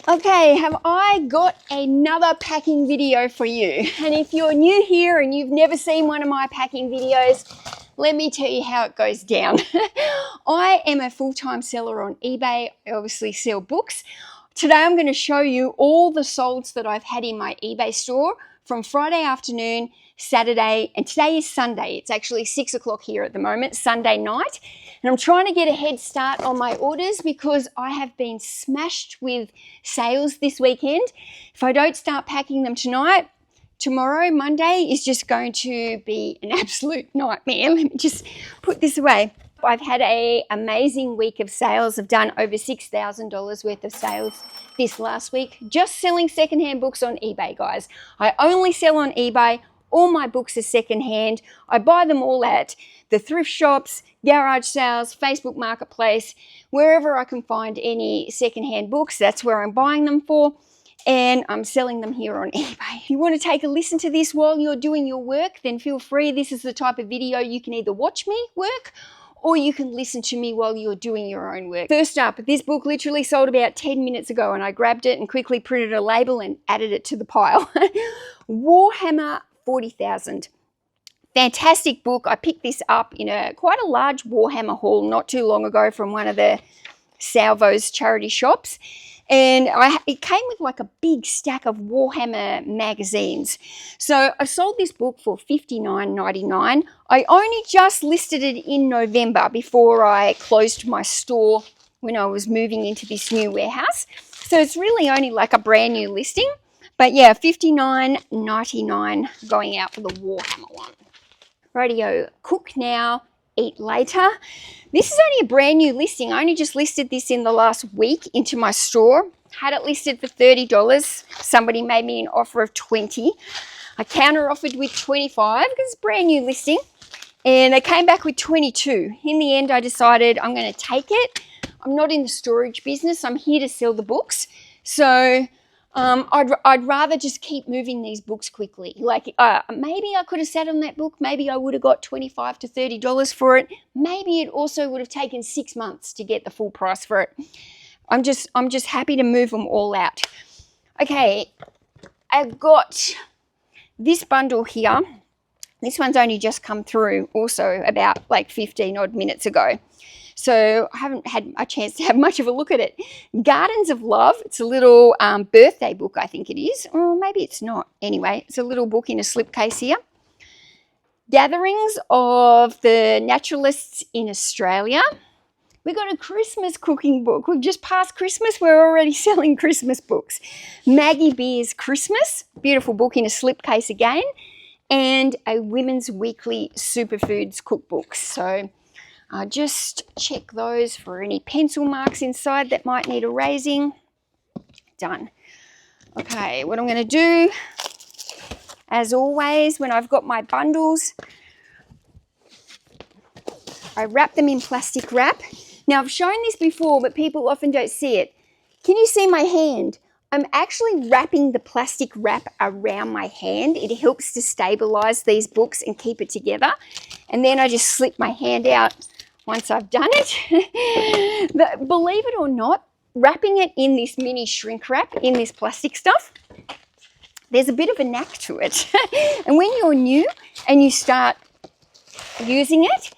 Okay, have I got another packing video for you? And if you're new here and you've never seen one of my packing videos, let me tell you how it goes down. I am a full-time seller on eBay. I obviously sell books. Today I'm going to show you all the solds that I've had in my eBay store from Friday afternoon, Saturday, and today is Sunday. It's actually 6 o'clock here at the moment, Sunday night. And I'm trying to get a head start on my orders because I have been smashed with sales this weekend. If I don't start packing them tonight, tomorrow, Monday, is just going to be an absolute nightmare. Let me just put this away. I've had an amazing week of sales. I've done over $6,000 worth of sales this last week, just selling secondhand books on eBay, guys. I only sell on eBay. All my books are secondhand. I buy them all at the thrift shops, garage sales, Facebook Marketplace, wherever I can find any secondhand books. That's where I'm buying them for. And I'm selling them here on eBay. If you want to take a listen to this while you're doing your work, then feel free. This is the type of video you can either watch me work or you can listen to me while you're doing your own work. First up, this book literally sold about 10 minutes ago and I grabbed it and quickly printed a label and added it to the pile. Warhammer 40,000. Fantastic book. I picked this up in quite a large Warhammer haul not too long ago from one of the Salvo's charity shops. And it came with like a big stack of Warhammer magazines. So I sold this book for $59.99. I only just listed it in November before I closed my store when I was moving into this new warehouse. So it's really only like a brand new listing. But yeah, $59.99 going out for the Warhammer one. Radio, Cook Now, Eat Later. This is only a brand new listing. I only just listed this in the last week into my store. Had it listed for $30. Somebody made me an offer of $20. I counter offered with $25 because it's a brand new listing. And they came back with $22. In the end, I decided I'm going to take it. I'm not in the storage business. I'm here to sell the books. So I'd rather just keep moving these books quickly. Like maybe I could have sat on that book. Maybe I would have got $25 to $30 for it. Maybe it also would have taken 6 months to get the full price for it. I'm just happy to move them all out. Okay, I've got this bundle here. This one's only just come through also about like 15 odd minutes ago. So I haven't had a chance to have much of a look at it. Gardens of Love. It's a little birthday book, I think it is. Or maybe it's not. Anyway, it's a little book in a slipcase here. Gatherings of the Naturalists in Australia. We've got a Christmas cooking book. We've just passed Christmas. We're already selling Christmas books. Maggie Beer's Christmas. Beautiful book in a slipcase again. And a Women's Weekly Superfoods cookbook. So just check those for any pencil marks inside that might need erasing. Done. Okay, what I'm going to do, as always, when I've got my bundles, I wrap them in plastic wrap. Now, I've shown this before, but people often don't see it. Can you see my hand? I'm actually wrapping the plastic wrap around my hand. It helps to stabilize these books and keep it together. And then I just slip my hand out once I've done it. But believe it or not, wrapping it in this mini shrink wrap, in this plastic stuff, there's a bit of a knack to it. And when you're new and you start using it,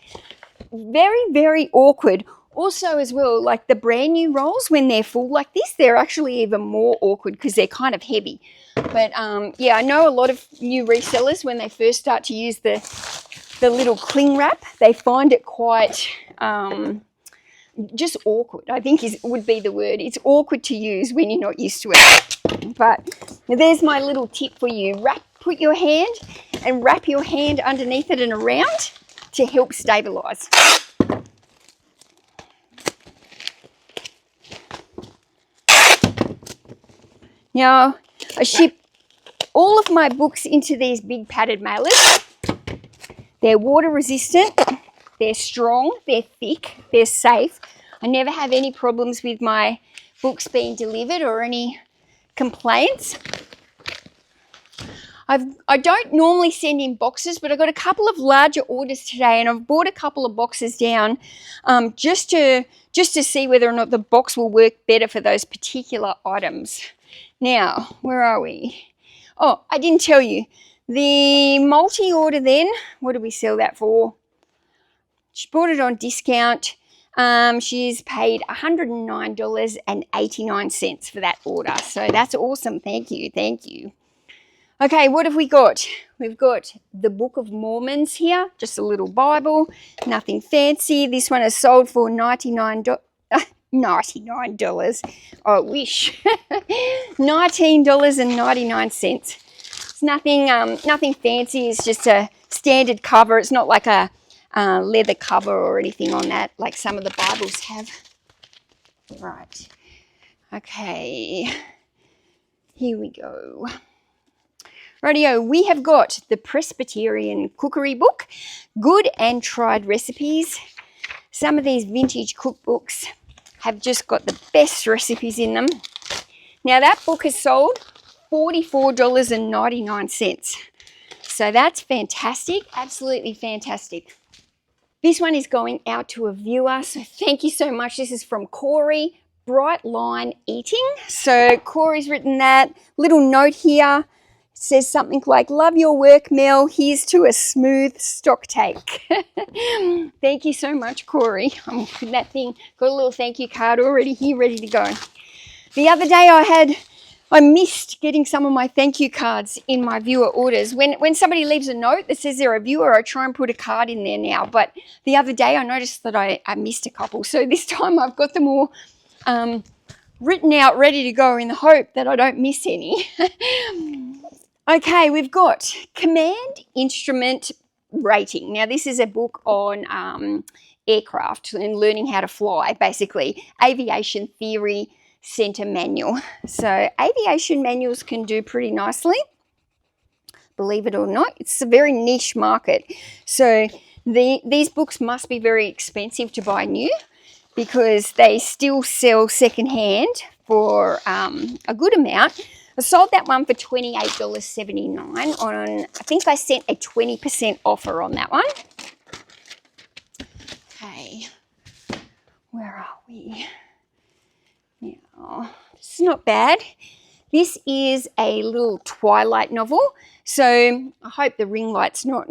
very, very awkward. Also as well, like the brand new rolls, when they're full like this, they're actually even more awkward because they're kind of heavy. But yeah, I know a lot of new resellers, when they first start to use the little cling wrap, they find it quite just awkward, I think would be the word. It's awkward to use when you're not used to it. But there's my little tip for you. Put your hand and wrap your hand underneath it and around to help stabilize. Now, I ship all of my books into these big padded mailers. They're water resistant, they're strong, they're thick, they're safe. I never have any problems with my books being delivered or any complaints. I don't normally send in boxes, but I got a couple of larger orders today, and I've bought a couple of boxes down just to see whether or not the box will work better for those particular items. Now, where are we? Oh, I didn't tell you. The multi-order then, what did we sell that for? She bought it on discount. She's paid $109.89 for that order. So that's awesome. Thank you. Thank you. Okay, what have we got? We've got the Book of Mormons here, just a little Bible, nothing fancy. This one is sold for $99. $99. I wish. $19.99. It's nothing fancy. It's just a standard cover. It's not like a leather cover or anything on that, like some of the Bibles have. Right. Okay. Here we go. Rightio, we have got the Presbyterian Cookery Book, Good and Tried Recipes. Some of these vintage cookbooks have just got the best recipes in them. Now that book is sold $44.99. So that's fantastic, absolutely fantastic. This one is going out to a viewer, so thank you so much. This is from Corey, Bright Line Eating. So Corey's written that little note here. It says something like, love your work, Mel. Here's to a smooth stock take. Thank you so much, Corey. I'm putting that thing, got a little thank you card already here, ready to go. The other day I missed getting some of my thank you cards in my viewer orders. When somebody leaves a note that says they're a viewer, I try and put a card in there now. But the other day I noticed that I missed a couple. So this time I've got them all written out, ready to go in the hope that I don't miss any. Okay, we've got Command Instrument Rating. Now this is a book on aircraft and learning how to fly, basically. Aviation Theory Center Manual. So aviation manuals can do pretty nicely, believe it or not. It's a very niche market. So these books must be very expensive to buy new because they still sell secondhand for a good amount. I sold that one for $28.79 on, I think I sent a 20% offer on that one. Okay, where are we? Now, this is not bad. This is a little Twilight novel. So I hope the ring light's not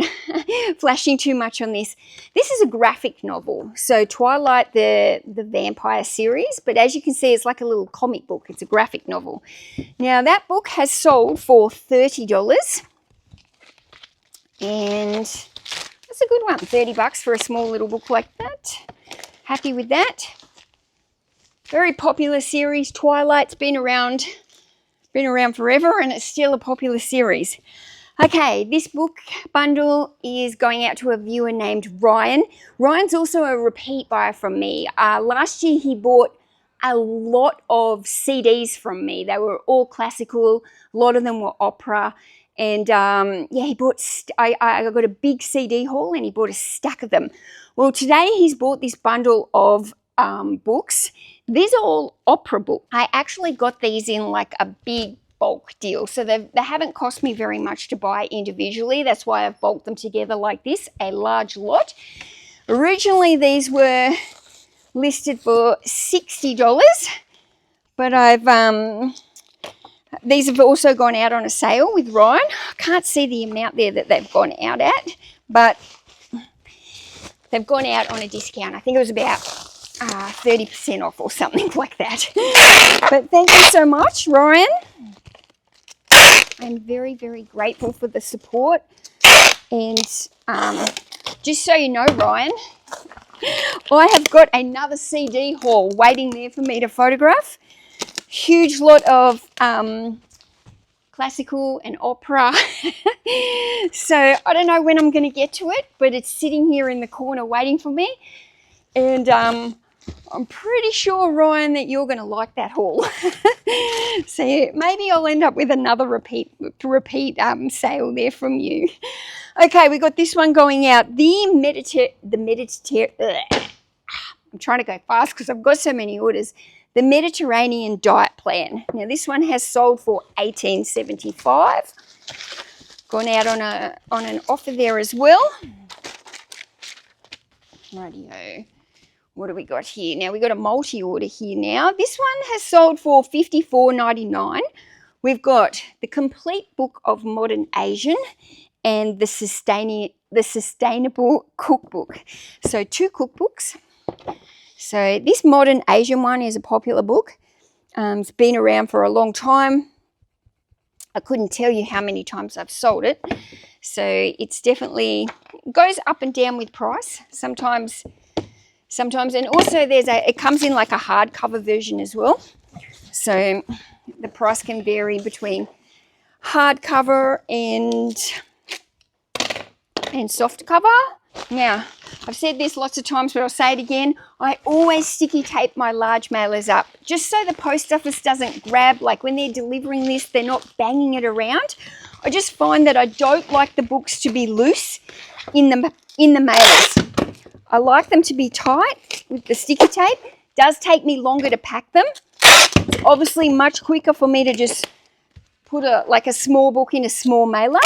flashing too much on this. This is a graphic novel. So Twilight, the vampire series, but as you can see, it's like a little comic book. It's a graphic novel. Now that book has sold for $30. And that's a good one, $30 for a small little book like that. Happy with that. Very popular series. Twilight's been around forever, and it's still a popular series. Okay, this book bundle is going out to a viewer named Ryan. Ryan's also a repeat buyer from me. Last year he bought a lot of CDs from me. They were all classical. A lot of them were opera. And yeah, he bought, I got a big CD haul and he bought a stack of them. Well, today he's bought this bundle of books. These are all opera books. I actually got these in like a big bulk deal. So they haven't cost me very much to buy individually. That's why I've bulked them together like this, a large lot. Originally, these were listed for $60, but these have also gone out on a sale with Ryan. I can't see the amount there that they've gone out at, but they've gone out on a discount. I think it was about 30% off or something like that. But thank you so much, Ryan. I'm very, very grateful for the support. And just so you know, Ryan, I have got another CD haul waiting there for me to photograph. Huge lot of classical and opera. So I don't know when I'm going to get to it, but it's sitting here in the corner waiting for me. And I'm pretty sure, Ryan, that you're going to like that haul. So yeah, maybe I'll end up with another repeat sale there from you. Okay, we got this one going out. I'm trying to go fast because I've got so many orders. The Mediterranean Diet Plan. Now this one has sold for $18.75. Gone out on an offer there as well. Rightio. What do we got here? Now, we got a multi-order here now. This one has sold for $54.99. We've got the complete book of modern Asian and the sustainable cookbook. So 2 cookbooks. So this modern Asian one is a popular book. It's been around for a long time. I couldn't tell you how many times I've sold it. So it's definitely goes up and down with price. Sometimes, and also it comes in like a hardcover version as well. So the price can vary between hardcover and soft cover. Now, I've said this lots of times, but I'll say it again. I always sticky tape my large mailers up just so the post office doesn't grab, like when they're delivering this, they're not banging it around. I just find that I don't like the books to be loose in the mailers. I like them to be tight with the sticky tape. It does take me longer to pack them. It's obviously much quicker for me to just put a small book in a small mailer.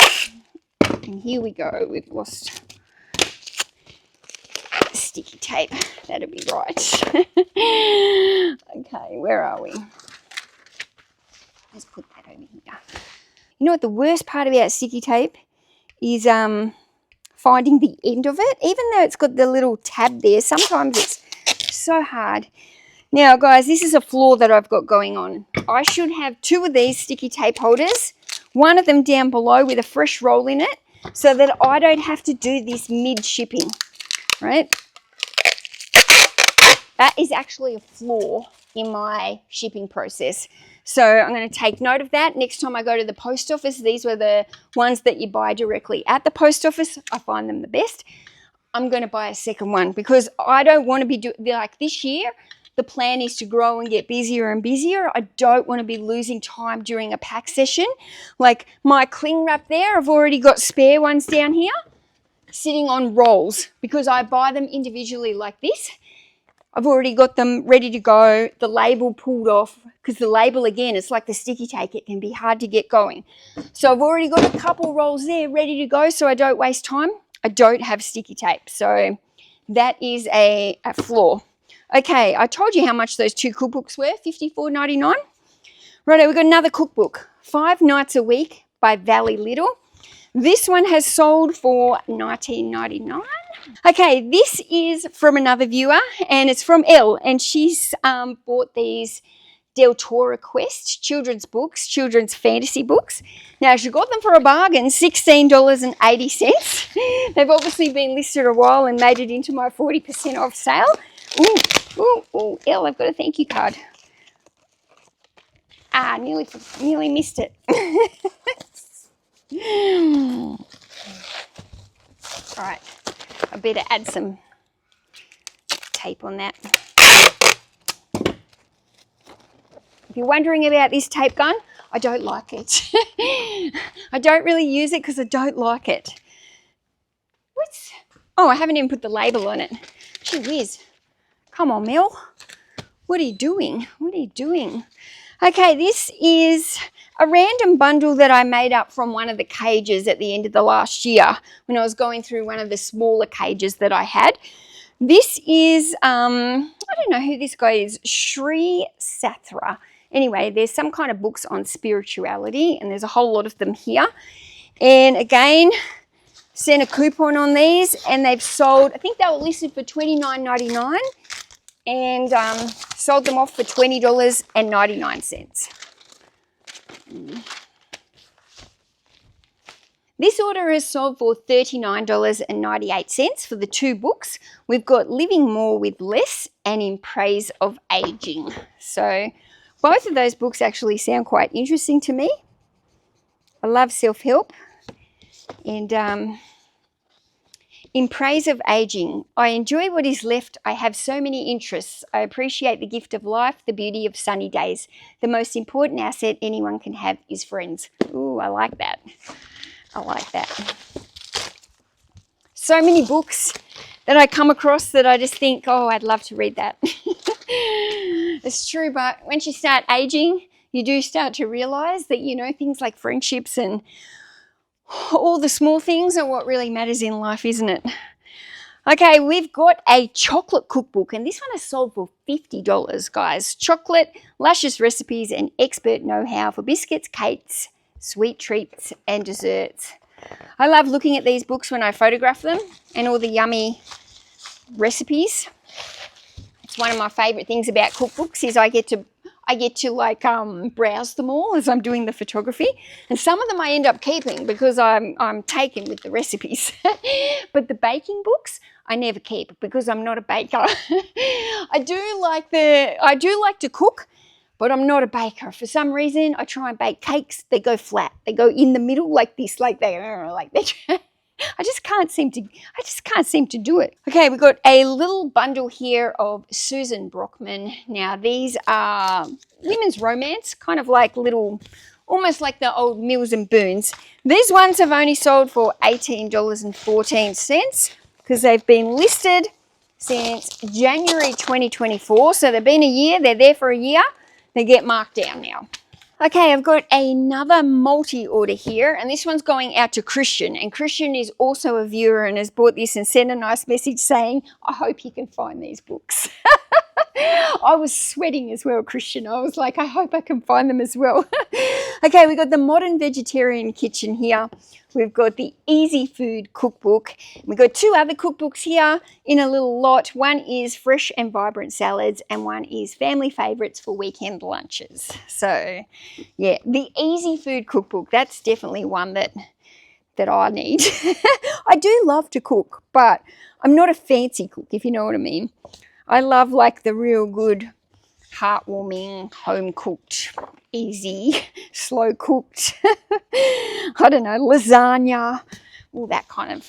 And here we go. We've lost sticky tape. That'll be right. Okay, where are we? Let's put that over here. You know what the worst part about sticky tape is finding the end of it. Even though it's got the little tab there, sometimes it's so hard. Now, guys, this is a flaw that I've got going on. I should have 2 of these sticky tape holders, one of them down below with a fresh roll in it, so that I don't have to do this mid-shipping, right? That is actually a flaw in my shipping process. So I'm going to take note of that. Next time I go to the post office, these were the ones that you buy directly at the post office. I find them the best. I'm going to buy a second one because I don't want to be like this year. The plan is to grow and get busier and busier. I don't want to be losing time during a pack session. Like my cling wrap there, I've already got spare ones down here sitting on rolls because I buy them individually like this. I've already got them ready to go, the label pulled off, because the label, again, it's like the sticky tape. It can be hard to get going. So I've already got a couple rolls there ready to go so I don't waste time. I don't have sticky tape. So that is a flaw. Okay, I told you how much those 2 cookbooks were, $54.99. Righto, we've got another cookbook, 5 Nights a Week by Valley Little. This one has sold for $19.99. Okay, this is from another viewer, and it's from Elle, and she's bought these Del Toro Quest children's books, children's fantasy books. Now, she got them for a bargain, $16.80. They've obviously been listed a while and made it into my 40% off sale. Ooh, Elle, I've got a thank you card. Nearly missed it. All right, I better add some tape on that. If you're wondering about this tape gun, I don't like it. I don't really use it because I don't like it. Oh, I haven't even put the label on it. Gee whiz. Come on, Mel. What are you doing? What are you doing? Okay, this is a random bundle that I made up from one of the cages at the end of the last year when I was going through one of the smaller cages that I had. This is, I don't know who this guy is, Sri Sathra. Anyway, there's some kind of books on spirituality, and there's a whole lot of them here. And again, sent a coupon on these, and they've sold, I think they were listed for $29.99, and sold them off for $20.99. This order is sold for $39.98 for the 2 books. We've got Living More with Less and In Praise of Aging. So both of those books actually sound quite interesting to me. I love self-help. And In Praise of Aging, I enjoy what is left. I have so many interests. I appreciate the gift of life, the beauty of sunny days. The most important asset anyone can have is friends. Ooh, I like that. I like that. So many books that I come across that I just think, oh, I'd love to read that. It's true, but once you start aging, you do start to realize that, you know, things like friendships and All the small things are what really matters in life, isn't it? Okay, we've got a chocolate cookbook, and this one is sold for $50, guys. Chocolate, luscious recipes, and expert know-how for biscuits, cakes, sweet treats, and desserts. I love looking at these books when I photograph them and all the yummy recipes. It's one of my favorite things about cookbooks is I get to like browse them all as I'm doing the photography, and some of them I end up keeping because I'm taken with the recipes. But the baking books I never keep because I'm not a baker. I do like to cook, but I'm not a baker. For some reason, I try and bake cakes. They go flat. They go in the middle like this, like they. I just can't seem to do it. Okay, we've got a little bundle here of Susan Brockman. Now, these are women's romance, kind of like little, almost like the old Mills and Boons. These ones have only sold for $18.14 because they've been listed since January 2024. So they've been a year. They're there for a year. They get marked down now. Okay, I've got another multi-order here, and this one's going out to Christian. And Christian is also a viewer and has bought this and sent a nice message saying, I hope you can find these books. I was sweating as well, Christian. I was like, I hope I can find them as well. Okay, we've got the Modern Vegetarian Kitchen here. We've got the Easy Food Cookbook. We've got two other cookbooks here in a little lot. One is Fresh and Vibrant Salads, and one is Family Favorites for Weekend Lunches. So, yeah, the Easy Food Cookbook, that's definitely one that I need. I do love to cook, but I'm not a fancy cook, if you know what I mean. I love like the real good, heartwarming, home-cooked, easy, slow-cooked, I don't know, lasagna, all that kind of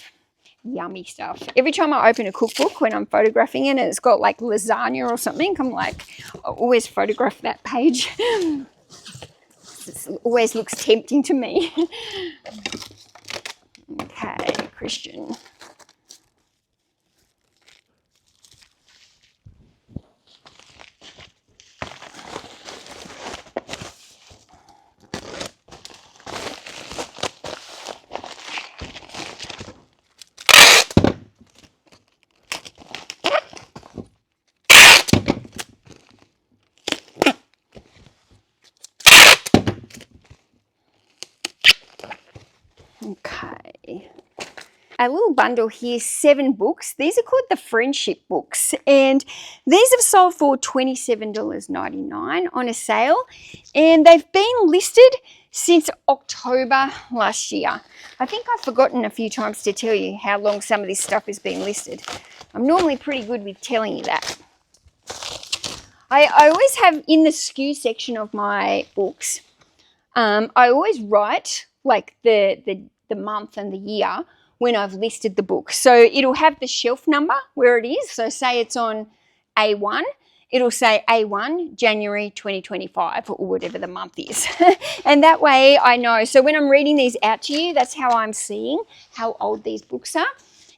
yummy stuff. Every time I open a cookbook when I'm photographing it and it's got like lasagna or something, I'm like, I always photograph that page. It always looks tempting to me. Okay, Christian. Okay. A little bundle here, 7 books. These are called the Friendship Books, and these have sold for $27.99 on a sale, and they've been listed since October last year. I think I've forgotten a few times to tell you how long some of this stuff has been listed. I'm normally pretty good with telling you that. I always have in the SKU section of my books, I always write like the month and the year when I've listed the book. So it'll have the shelf number where it is. So say it's on A1, it'll say A1 January 2025 or whatever the month is. And that way I know. So when I'm reading these out to you, that's how I'm seeing how old these books are.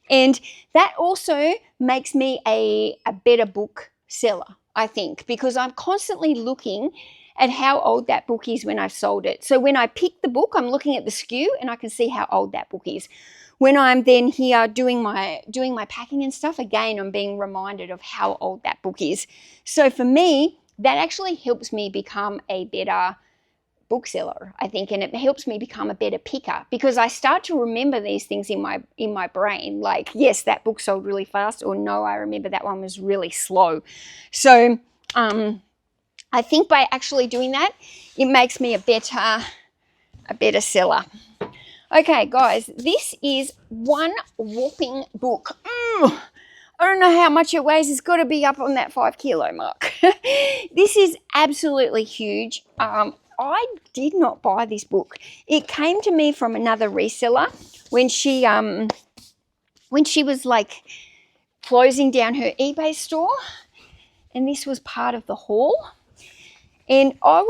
And that also makes me a better book seller, I think, because I'm constantly looking at how old that book is when I've sold it. So when I pick the book, I'm looking at the SKU and I can see how old that book is. When I'm then here doing my packing and stuff, again, I'm being reminded of how old that book is. So for me, that actually helps me become a better bookseller, I think, and it helps me become a better picker because I start to remember these things in my brain, like, yes, that book sold really fast, or no, I remember that one was really slow. So I think by actually doing that, it makes me a better seller. Okay, guys, this is one whopping book. I don't know how much it weighs. It's got to be up on that 5 kilo mark. This is absolutely huge. I did not buy this book. It came to me from another reseller when she was like closing down her eBay store, and this was part of the haul. And I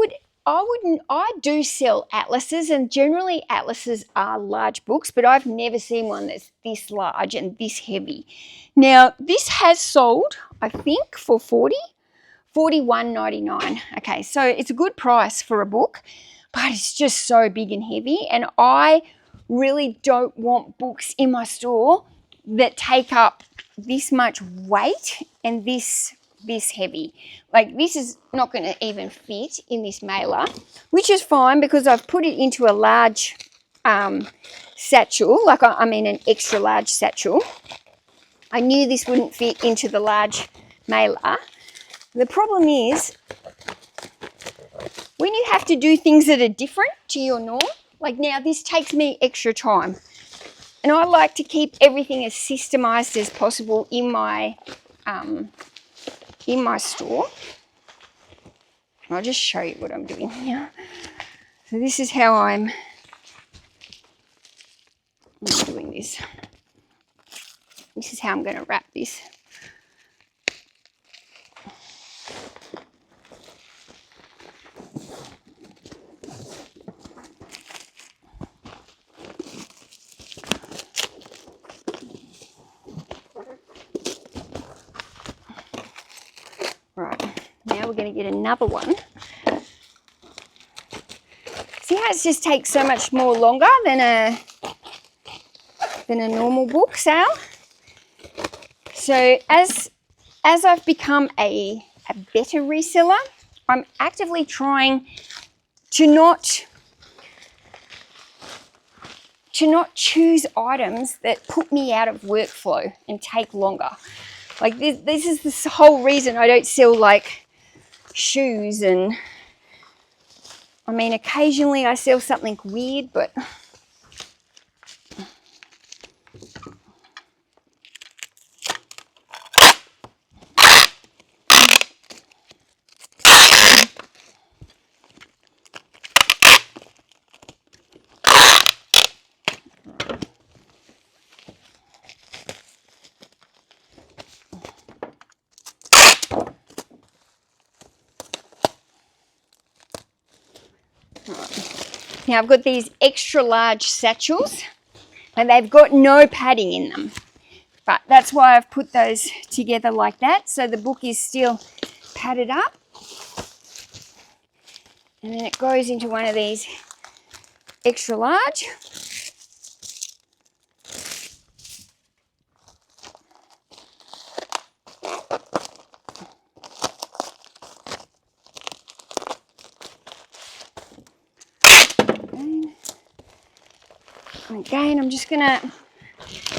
do sell atlases, and generally atlases are large books, but I've never seen one that's this large and this heavy. Now, this has sold, I think, for $41.99. Okay, so it's a good price for a book, but it's just so big and heavy, and I really don't want books in my store that take up this much weight and this heavy. Like this is not going to even fit in this mailer, which is fine because I've put it into a large satchel, like I mean an extra large satchel. I knew this wouldn't fit into the large mailer. The problem is when you have to do things that are different to your norm, like now this takes me extra time. And I like to keep everything as systemized as possible in my store. I'll just show you what I'm doing here. So this is how I'm doing this. This is how I'm going to wrap this. Right, now we're going to get another one. See how it just takes so much more longer than a normal book sale? So as I've become a better reseller, I'm actively trying to not choose items that put me out of workflow and take longer. Like this is the whole reason I don't sell like shoes, and I mean occasionally I sell something weird, but now I've got these extra large satchels and they've got no padding in them. But that's why I've put those together like that. So the book is still padded up. And then it goes into one of these extra large. Again, I'm just gonna,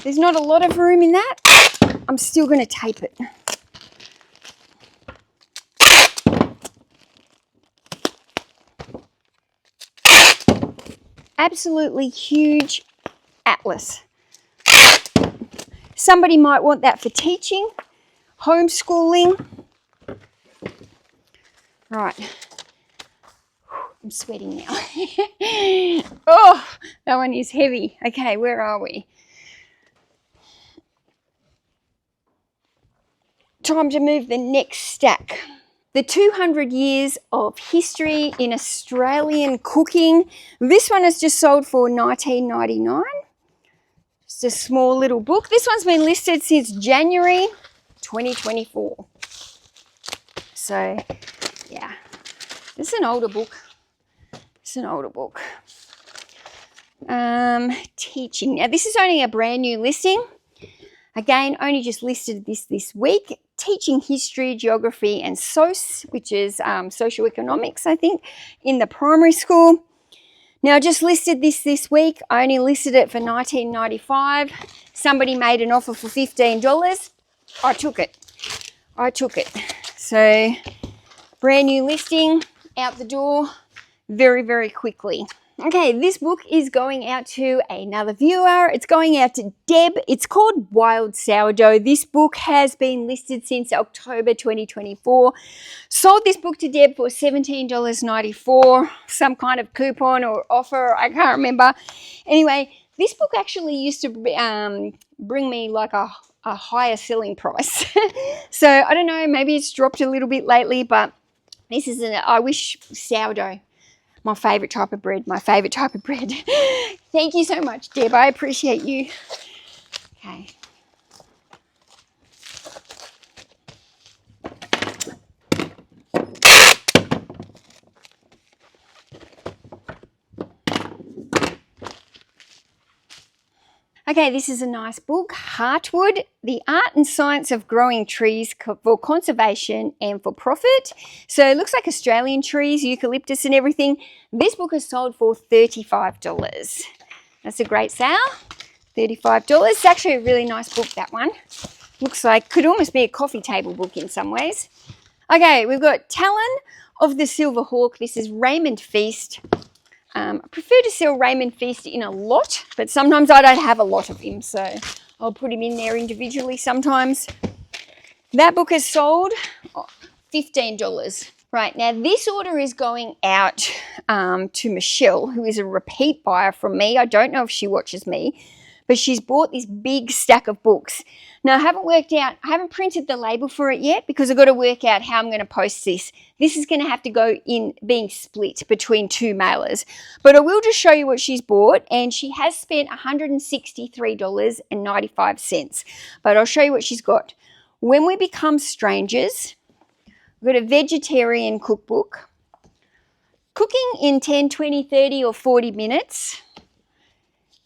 there's not a lot of room in that. I'm still gonna tape it. Absolutely huge atlas. Somebody might want that for teaching, homeschooling. Right. I'm sweating now. Oh, that one is heavy. Okay, where are we? Time to move the next stack. The 200 years of history in Australian cooking. This one is just sold for $19.99. Just a small little book. This one's been listed since January 2024. So, yeah, this is an older book. It's an older book. Teaching. Now, this is only a brand new listing. Again, only just listed this week. Teaching history, geography, and SOS, which is social economics, I think, in the primary school. Now, I just listed this week. I only listed it for $19.95. Somebody made an offer for $15. I took it. So, brand new listing, out the door very, very quickly. Okay, this book is going out to another viewer. It's going out to Deb. It's called Wild Sourdough. This book has been listed since October 2024. Sold this book to Deb for $17.94. Some kind of coupon or offer, I can't remember. Anyway, this book actually used to bring me like a higher selling price. So, I don't know, maybe it's dropped a little bit lately, but this is I wish sourdough. My favourite type of bread, Thank you so much, Deb. I appreciate you. Okay. Okay, this is a nice book, Heartwood, The Art and Science of Growing Trees for Conservation and for Profit. So it looks like Australian trees, eucalyptus and everything. This book is sold for $35. That's a great sale, $35. It's actually a really nice book, that one. Looks like, could almost be a coffee table book in some ways. Okay, we've got Talon of the Silver Hawk. This is Raymond Feast. I prefer to sell Raymond Feast in a lot, but sometimes I don't have a lot of him, so I'll put him in there individually sometimes. That book is sold $15. Right, now this order is going out to Michelle, who is a repeat buyer from me. I don't know if she watches me, but she's bought this big stack of books. Now, I haven't printed the label for it yet because I've got to work out how I'm going to post this. This is going to have to go in being split between two mailers. But I will just show you what she's bought, and she has spent $163.95. But I'll show you what she's got. When We Become Strangers, we've got a vegetarian cookbook. Cooking in 10, 20, 30 or 40 minutes.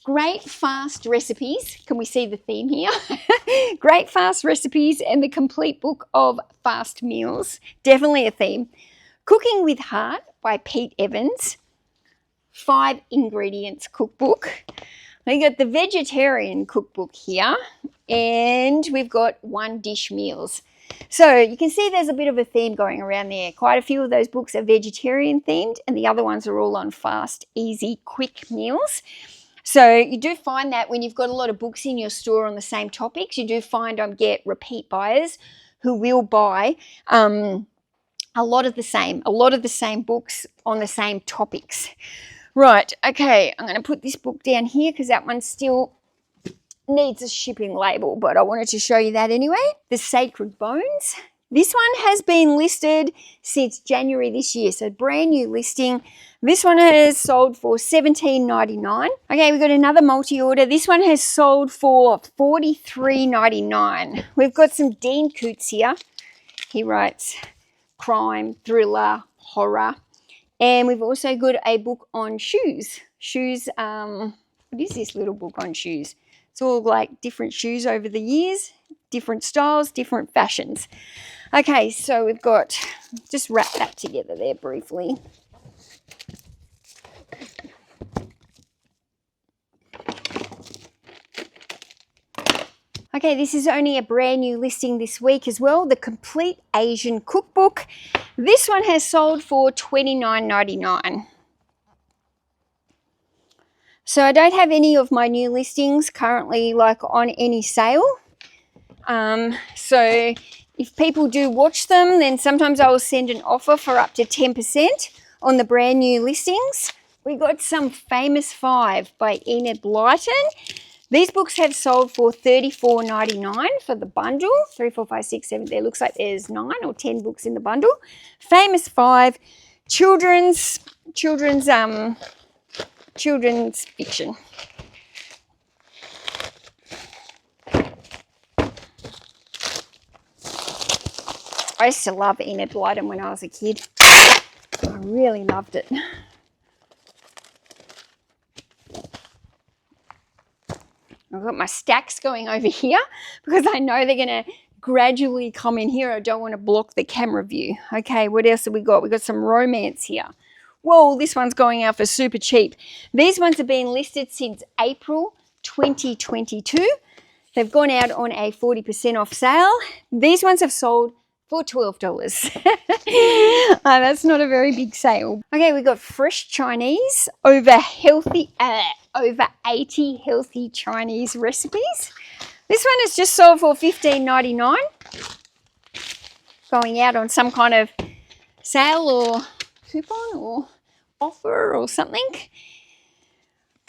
Great fast recipes. Can we see the theme here? Great fast recipes and the complete book of fast meals. Definitely a theme. Cooking with Heart by Pete Evans. 5 ingredients cookbook. We got the vegetarian cookbook here, and we've got 1 dish meals. So you can see there's a bit of a theme going around there. Quite a few of those books are vegetarian themed, and the other ones are all on fast, easy, quick meals. So you do find that when you've got a lot of books in your store on the same topics, you do find get repeat buyers who will buy a lot of the same books on the same topics. Right, okay, I'm going to put this book down here because that one still needs a shipping label, but I wanted to show you that anyway. The Sacred Bones. This one has been listed since January this year, so brand new listing. This one has sold for $17.99. Okay, we've got another multi-order. This one has sold for $43.99. We've got some Dean Coots here. He writes crime, thriller, horror. And we've also got a book on shoes. What is this little book on shoes? It's all like different shoes over the years, different styles, different fashions. Okay, so we've got, just wrap that together there briefly. Okay, this is only a brand new listing this week as well, the Complete Asian Cookbook. This one has sold for $29.99. So I don't have any of my new listings currently like on any sale. So if people do watch them, then sometimes I will send an offer for up to 10% on the brand new listings. We got some Famous 5 by Enid Blyton. These books have sold for $34.99 for the bundle. 3, 4, 5, 6, 7. There looks like there's 9 or 10 books in the bundle. Famous 5, children's fiction. I used to love Enid Blyton when I was a kid. I really loved it. I've got my stacks going over here because I know they're going to gradually come in here. I don't want to block the camera view. Okay, what else have we got? We've got some romance here. Whoa, this one's going out for super cheap. These ones have been listed since April 2022. They've gone out on a 40% off sale. These ones have sold for $12. That's not a very big sale. Okay, we got Fresh Chinese, over 80 healthy Chinese recipes. This one is just sold for $15.99. Going out on some kind of sale or coupon or offer or something.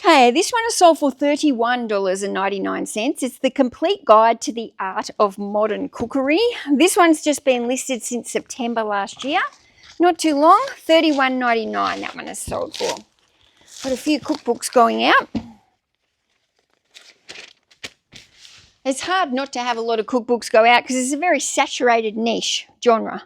Okay, this one is sold for $31.99. It's the complete guide to the art of modern cookery. This one's just been listed since September last year. Not too long, $31.99 that one is sold for. Got a few cookbooks going out. It's hard not to have a lot of cookbooks go out because it's a very saturated niche genre.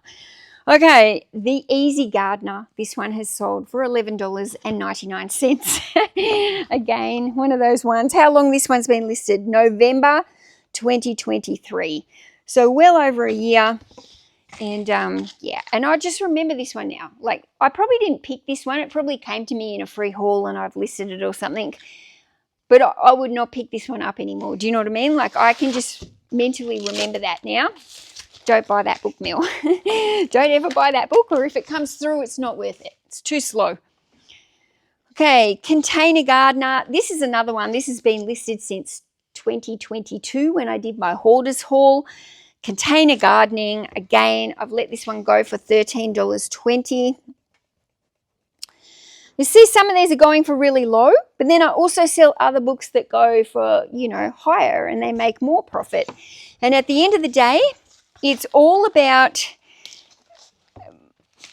Okay, the Easy Gardener. This one has sold for $11.99. Again, one of those ones. How long this one's been listed? November 2023. So well over a year. And yeah, and I just remember this one now. Like, I probably didn't pick this one. It probably came to me in a free haul and I've listed it or something. But I would not pick this one up anymore. Do you know what I mean? Like, I can just mentally remember that now. Don't buy that book, Mel. Don't ever buy that book, or if it comes through, it's not worth it. It's too slow. Okay, Container Gardener. This is another one. This has been listed since 2022 when I did my hoarders haul. Container Gardening. Again, I've let this one go for $13.20. You see, some of these are going for really low, but then I also sell other books that go for, you know, higher, and they make more profit. And at the end of the day, it's all about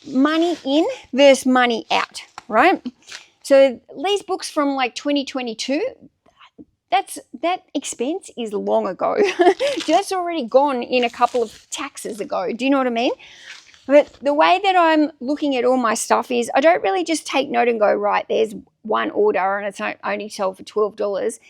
money in versus money out, right? So these books from like 2022, that expense is long ago. That's already gone in a couple of taxes ago. Do you know what I mean? But the way that I'm looking at all my stuff is I don't really just take note and go, right, there's one order and it's only sold for $12.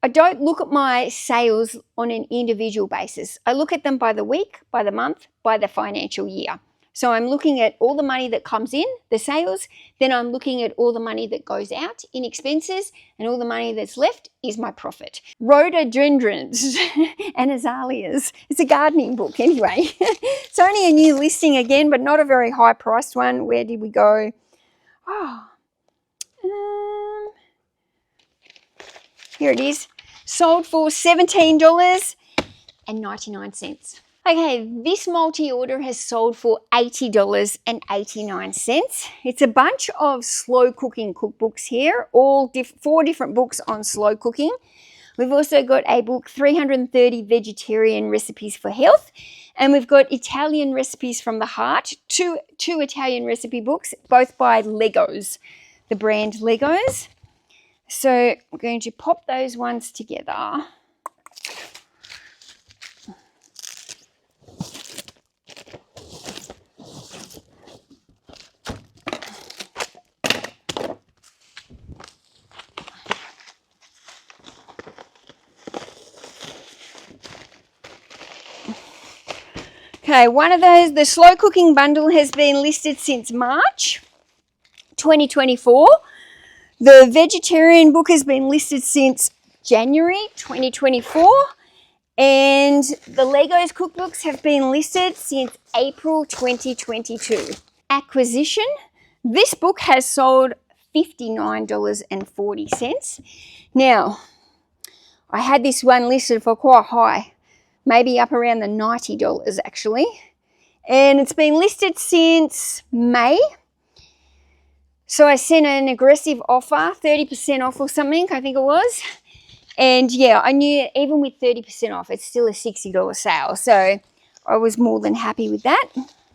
I don't look at my sales on an individual basis. I look at them by the week, by the month, by the financial year. So I'm looking at all the money that comes in, the sales, then I'm looking at all the money that goes out in expenses, and all the money that's left is my profit. Rhododendrons and azaleas. It's a gardening book anyway. It's only a new listing again, but not a very high priced one. Where did we go? Oh, here it is. Sold for $17.99. Okay, this multi-order has sold for $80.89. It's a bunch of slow cooking cookbooks here, all 4 different books on slow cooking. We've also got a book, 330 Vegetarian Recipes for Health, and we've got Italian Recipes from the Heart, two Italian recipe books, both by Legos, the brand Legos. So I'm going to pop those ones together. Okay, one of those, the slow cooking bundle has been listed since March 2024. The vegetarian book has been listed since January 2024. And the Legos cookbooks have been listed since April 2022. Acquisition. This book has sold $59.40. Now, I had this one listed for quite high, maybe up around the $90 actually. And it's been listed since May. So I sent an aggressive offer, 30% off or something, I think it was. And yeah, I knew even with 30% off, it's still a $60 sale. So I was more than happy with that.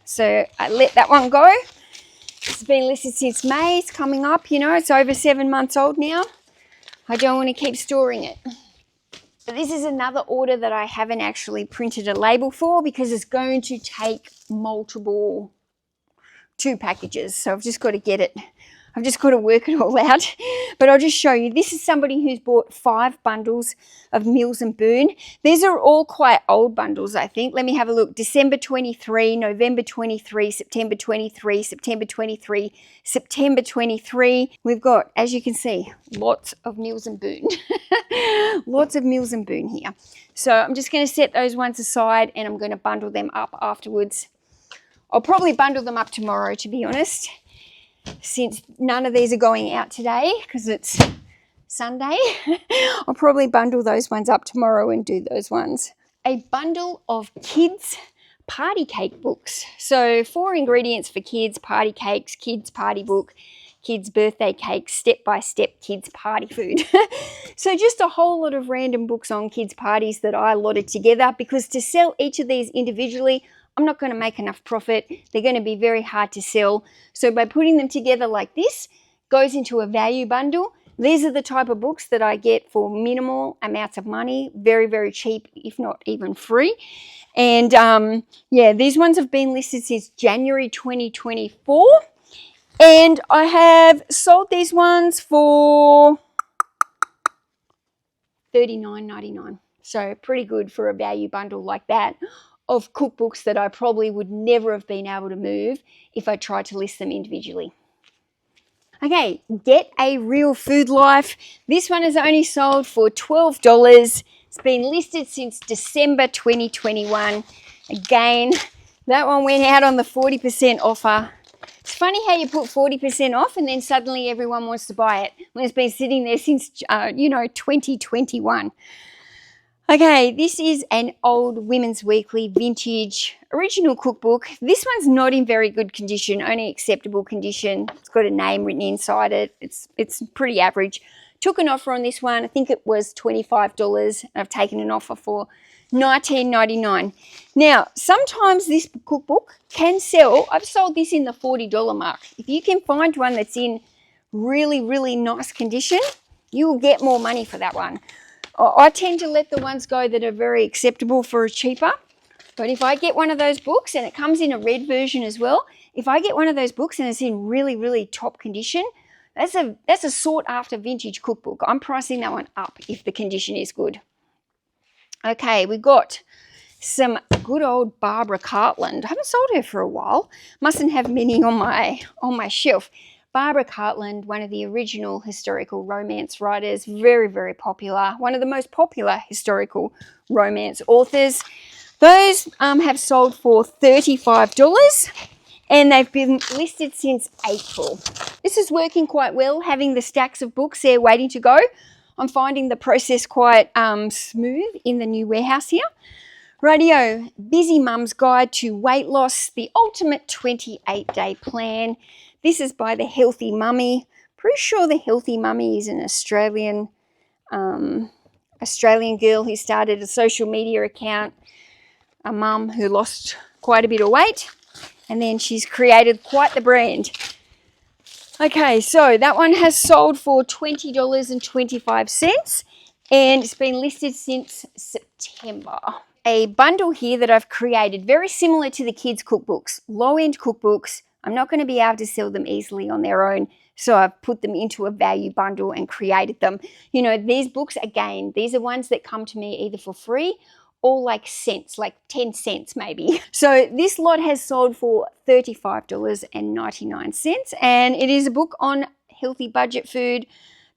So I let that one go. It's been listed since May. It's coming up, you know, it's over 7 months old now. I don't want to keep storing it. But this is another order that I haven't actually printed a label for because it's going to take multiple 2 packages. So I've just got to get it. I've just got to work it all out. But I'll just show you. This is somebody who's bought 5 bundles of Meals and Boon. These are all quite old bundles, I think. Let me have a look. December 23, November 23, September 23, September 23, September 23. We've got, as you can see, lots of Meals and Boon. Lots of Meals and Boon here. So I'm just going to set those ones aside and I'm going to bundle them up afterwards. I'll probably bundle them up tomorrow, to be honest, since none of these are going out today because it's Sunday. I'll probably bundle those ones up tomorrow and do those ones. A bundle of kids party cake books. So 4 ingredients for kids, party cakes, kids party book, kids birthday cakes, step-by-step kids party food. So just a whole lot of random books on kids parties that I allotted together because to sell each of these individually, I'm not going to make enough profit. They're going to be very hard to sell. So by putting them together like this, goes into a value bundle, These are the type of books that I get for minimal amounts of money, very, very cheap, if not even free. And yeah, these ones have been listed since January 2024. And I have sold these ones for $39.99. So pretty good for a value bundle like that of cookbooks that I probably would never have been able to move if I tried to list them individually. Okay, Get a Real Food Life. This one is only sold for $12. It's been listed since December 2021. Again, that one went out on the 40% offer. It's funny how you put 40% off and then suddenly everyone wants to buy it when it's been sitting there since, 2021. Okay, this is an old Women's Weekly vintage original cookbook. This one's not in very good condition, only acceptable condition. It's got a name written inside it. It's pretty average. Took an offer on this one. I think it was $25. I've taken an offer for $19.99. Now, sometimes this cookbook can sell. I've sold this in the $40 mark. If you can find one that's in really, really nice condition, you will get more money for that one. I tend to let the ones go that are very acceptable for a cheaper. But if I get one of those books, and it comes in a red version as well, if I get one of those books and it's in really, really top condition, that's a sought after vintage cookbook. I'm pricing that one up if the condition is good. Okay, we got some good old Barbara Cartland. I haven't sold her for a while. Mustn't have many on my shelf. Barbara Cartland, one of the original historical romance writers, very, very popular, one of the most popular historical romance authors. Those have sold for $35 and they've been listed since April. This is working quite well, having the stacks of books there waiting to go. I'm finding the process quite smooth in the new warehouse here. Radio, Busy Mum's Guide to Weight Loss, the Ultimate 28-Day Plan. This is by the Healthy Mummy. Pretty sure the Healthy Mummy is an Australian girl who started a social media account, a mum who lost quite a bit of weight, and then she's created quite the brand. Okay, so that one has sold for $20.25 and it's been listed since September. A bundle here that I've created, very similar to the kids' cookbooks, low-end cookbooks. I'm not going to be able to sell them easily on their own, so I've put them into a value bundle and created them. You know, these books, again, these are ones that come to me either for free or like cents, like 10 cents maybe. So this lot has sold for $35.99 and it is a book on healthy budget food,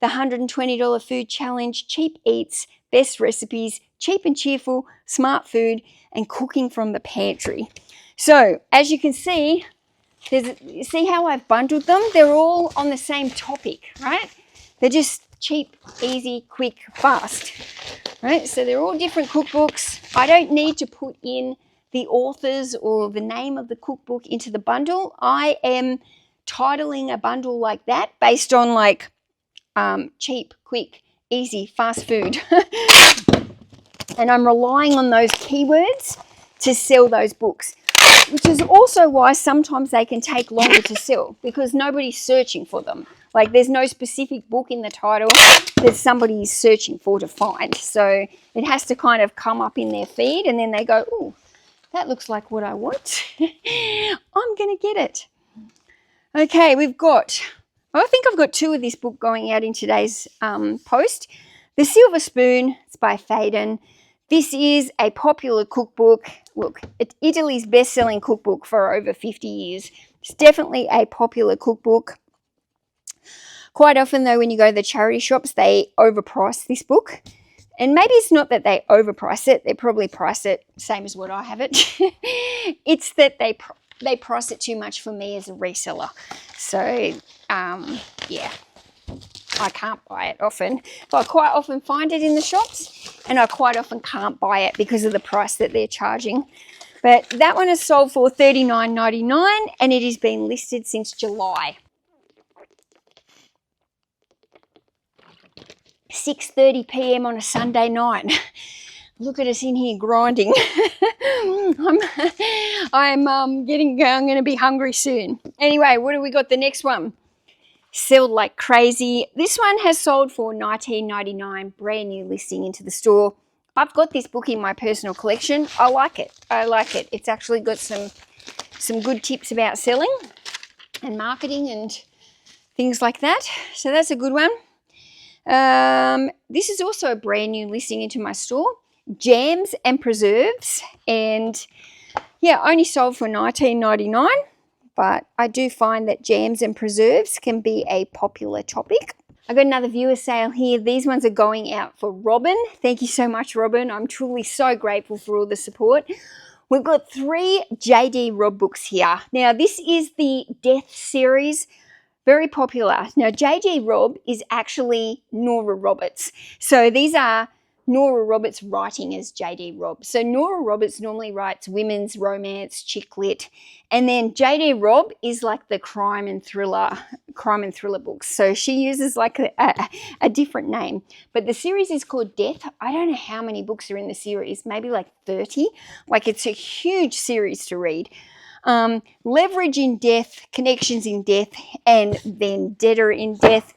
the $120 food challenge, cheap eats, best recipes, cheap and cheerful, smart food, and cooking from the pantry. So as you can see, see how I've bundled them? They're all on the same topic, right? They're just cheap, easy, quick, fast, right? So they're all different cookbooks. I don't need to put in the authors or the name of the cookbook into the bundle. I am titling a bundle like that based on like cheap, quick, easy, fast food. And I'm relying on those keywords to sell those books, which is also why sometimes they can take longer to sell because nobody's searching for them. Like there's no specific book in the title that somebody is searching for to find. So it has to kind of come up in their feed and then they go, oh, that looks like what I want. I'm going to get it. Okay, we've got, I think I've got two of this book going out in today's post. The Silver Spoon, it's by Faden. This is a popular cookbook. Look, it's Italy's best-selling cookbook for over 50 years. It's definitely a popular cookbook. Quite often, though, when you go to the charity shops, they overprice this book. And maybe it's not that they overprice it. They probably price it same as what I have it. It's that they price it too much for me as a reseller. So, yeah. I can't buy it often. But I quite often find it in the shops and I quite often can't buy it because of the price that they're charging. But that one is sold for $39.99 and it has been listed since July. 6:30 p.m. on a Sunday night. Look at us in here grinding. I'm going to be hungry soon. Anyway, what do we got the next one? sold like crazy. This one has sold for $19.99, brand new listing into the store. I've got this book in my personal collection. I like it. I like it. It's actually got some good tips about selling and marketing and things like that. So that's a good one. This is also a brand new listing into my store. Jams and preserves. And yeah, only sold for $19.99. But I do find that jams and preserves can be a popular topic. I've got another viewer sale here. These ones are going out for Robin. Thank you so much, Robin. I'm truly so grateful for all the support. We've got 3 J.D. Robb books here. Now, this is the Death series, very popular. Now, J.D. Robb is actually Nora Roberts. So these are Nora Roberts writing as J.D. Robb. So Nora Roberts normally writes women's romance, chick lit, and then J.D. Robb is like the crime and thriller books. So she uses like a different name. But the series is called Death. I don't know how many books are in the series, maybe like 30. Like it's a huge series to read. Leverage in Death, Connections in Death, and Vendetta in Death.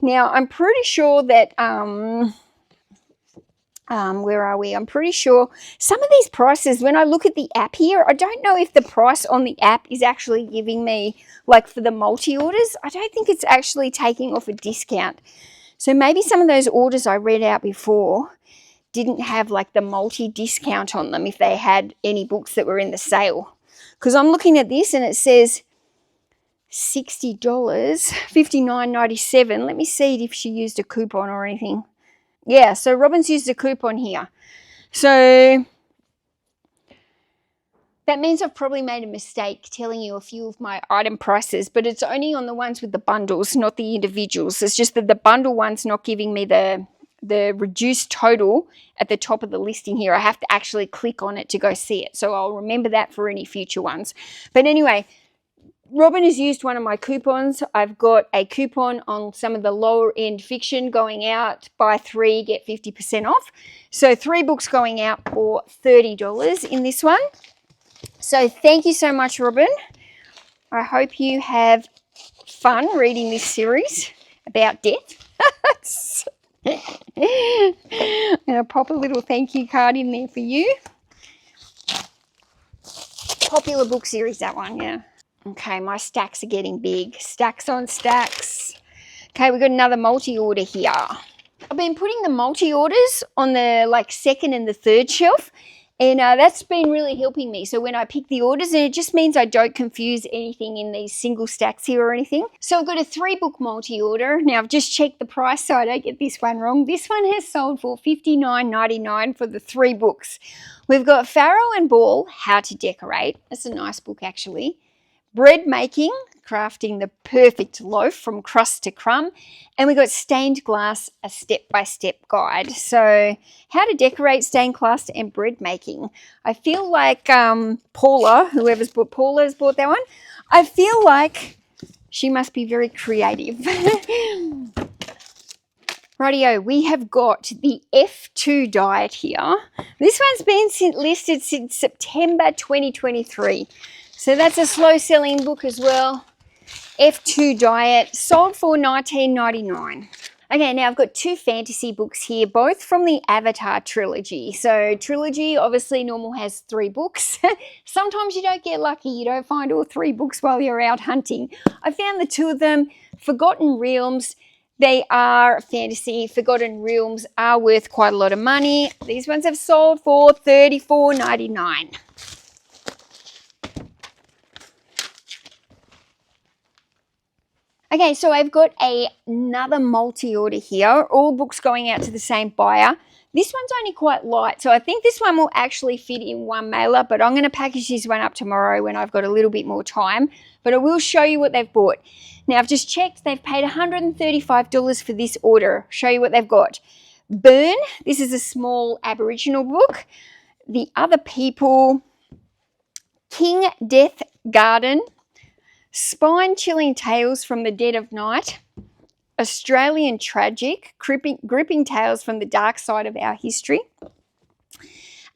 Now, I'm pretty sure that... where are we? I'm pretty sure some of these prices, when I look at the app here, I don't know if the price on the app is actually giving me, like for the multi-orders, I don't think it's actually taking off a discount. So maybe some of those orders I read out before didn't have like the multi-discount on them if they had any books that were in the sale. Because I'm looking at this and it says $60, $59.97. Let me see if she used a coupon or anything. Yeah, so Robin's used a coupon here. So that means I've probably made a mistake telling you a few of my item prices, but it's only on the ones with the bundles, not the individuals. It's just that the bundle one's not giving me the reduced total at the top of the listing here. I have to actually click on it to go see it. So I'll remember that for any future ones. But anyway, Robin has used one of my coupons. I've got a coupon on some of the lower end fiction going out. Buy 3, get 50% off. So 3 books going out for $30 in this one. So thank you so much, Robin. I hope you have fun reading this series about death. And I'll pop a little thank you card in there for you. Popular book series, that one, yeah. Okay, my stacks are getting big. Stacks on stacks. Okay, we've got another multi-order here. I've been putting the multi-orders on the like second and the third shelf, and that's been really helping me. So when I pick the orders, and it just means I don't confuse anything in these single stacks here or anything. So I've got a 3-book multi-order. Now I've just checked the price so I don't get this one wrong. This one has sold for $59.99 for the 3 books. We've got Farrow and Ball, How to Decorate. That's a nice book actually. Bread Making, Crafting the Perfect Loaf from Crust to Crumb. And we got Stained Glass, a step-by-step guide. So how to decorate stained glass and bread making. I feel like Paula, whoever's bought, Paula's bought that one. I feel like she must be very creative. Rightio, we have got the F2 diet here. This one's been listed since September 2023. So that's a slow-selling book as well. F2 Diet, sold for $19.99. Okay, now I've got 2 fantasy books here, both from the Avatar trilogy. So trilogy, obviously normal has 3 books. Sometimes you don't get lucky. You don't find all 3 books while you're out hunting. I found the 2 of them. Forgotten Realms. They are fantasy. Forgotten Realms are worth quite a lot of money. These ones have sold for $34.99. Okay, so I've got another multi-order here, all books going out to the same buyer. This one's only quite light, so I think this one will actually fit in one mailer, but I'm going to package this one up tomorrow when I've got a little bit more time. But I will show you what they've bought. Now, I've just checked. They've paid $135 for this order. Show you what they've got. Burn. This is a small Aboriginal book. The Other People. King Death Garden. Spine-chilling tales from the dead of night, Australian tragic, gripping tales from the dark side of our history.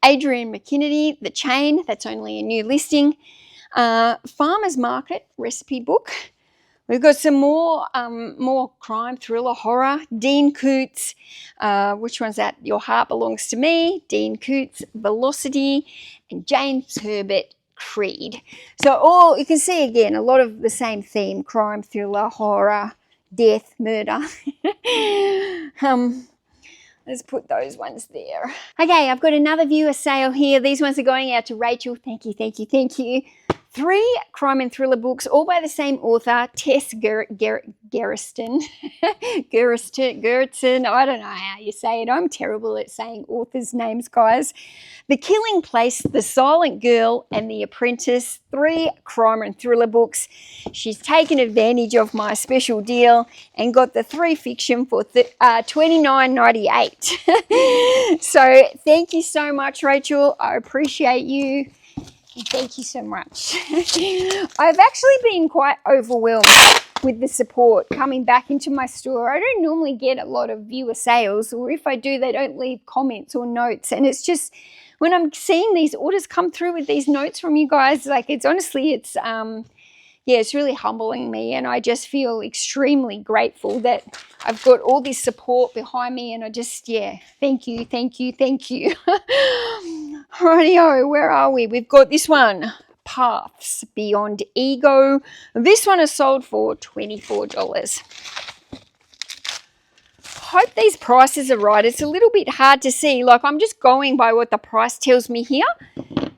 Adrian McKinney, The Chain, that's only a new listing. Farmer's Market recipe book. We've got some more crime, thriller, horror. Dean Coots, which one's that? Your Heart Belongs to Me. Dean Coots, Velocity, and James Herbert, Creed. So all you can see again, a lot of the same theme: crime, thriller, horror, death, murder. Let's put those ones there. Okay, I've got another viewer sale here. These ones are going out to Rachel. Thank you, thank you, thank you. 3 crime and thriller books, all by the same author, Tess Gerritsen. Gerritsen, I don't know how you say it. I'm terrible at saying authors' names, guys. The Killing Place, The Silent Girl, and The Apprentice. 3 crime and thriller books. She's taken advantage of my special deal and got the 3 fiction for $29.98. So thank you so much, Rachel. I appreciate you. Thank you so much. I've actually been quite overwhelmed with the support coming back into my store. I don't normally get a lot of viewer sales, or if I do, they don't leave comments or notes. And it's just, when I'm seeing these orders come through with these notes from you guys, like, it's honestly, it's it's really humbling me, and I just feel extremely grateful that I've got all this support behind me, and I just, thank you, thank you, thank you. Rightio, where are we? We've got this one, Paths Beyond Ego. This one is sold for $24. Hope these prices are right. It's a little bit hard to see. Like, I'm just going by what the price tells me here.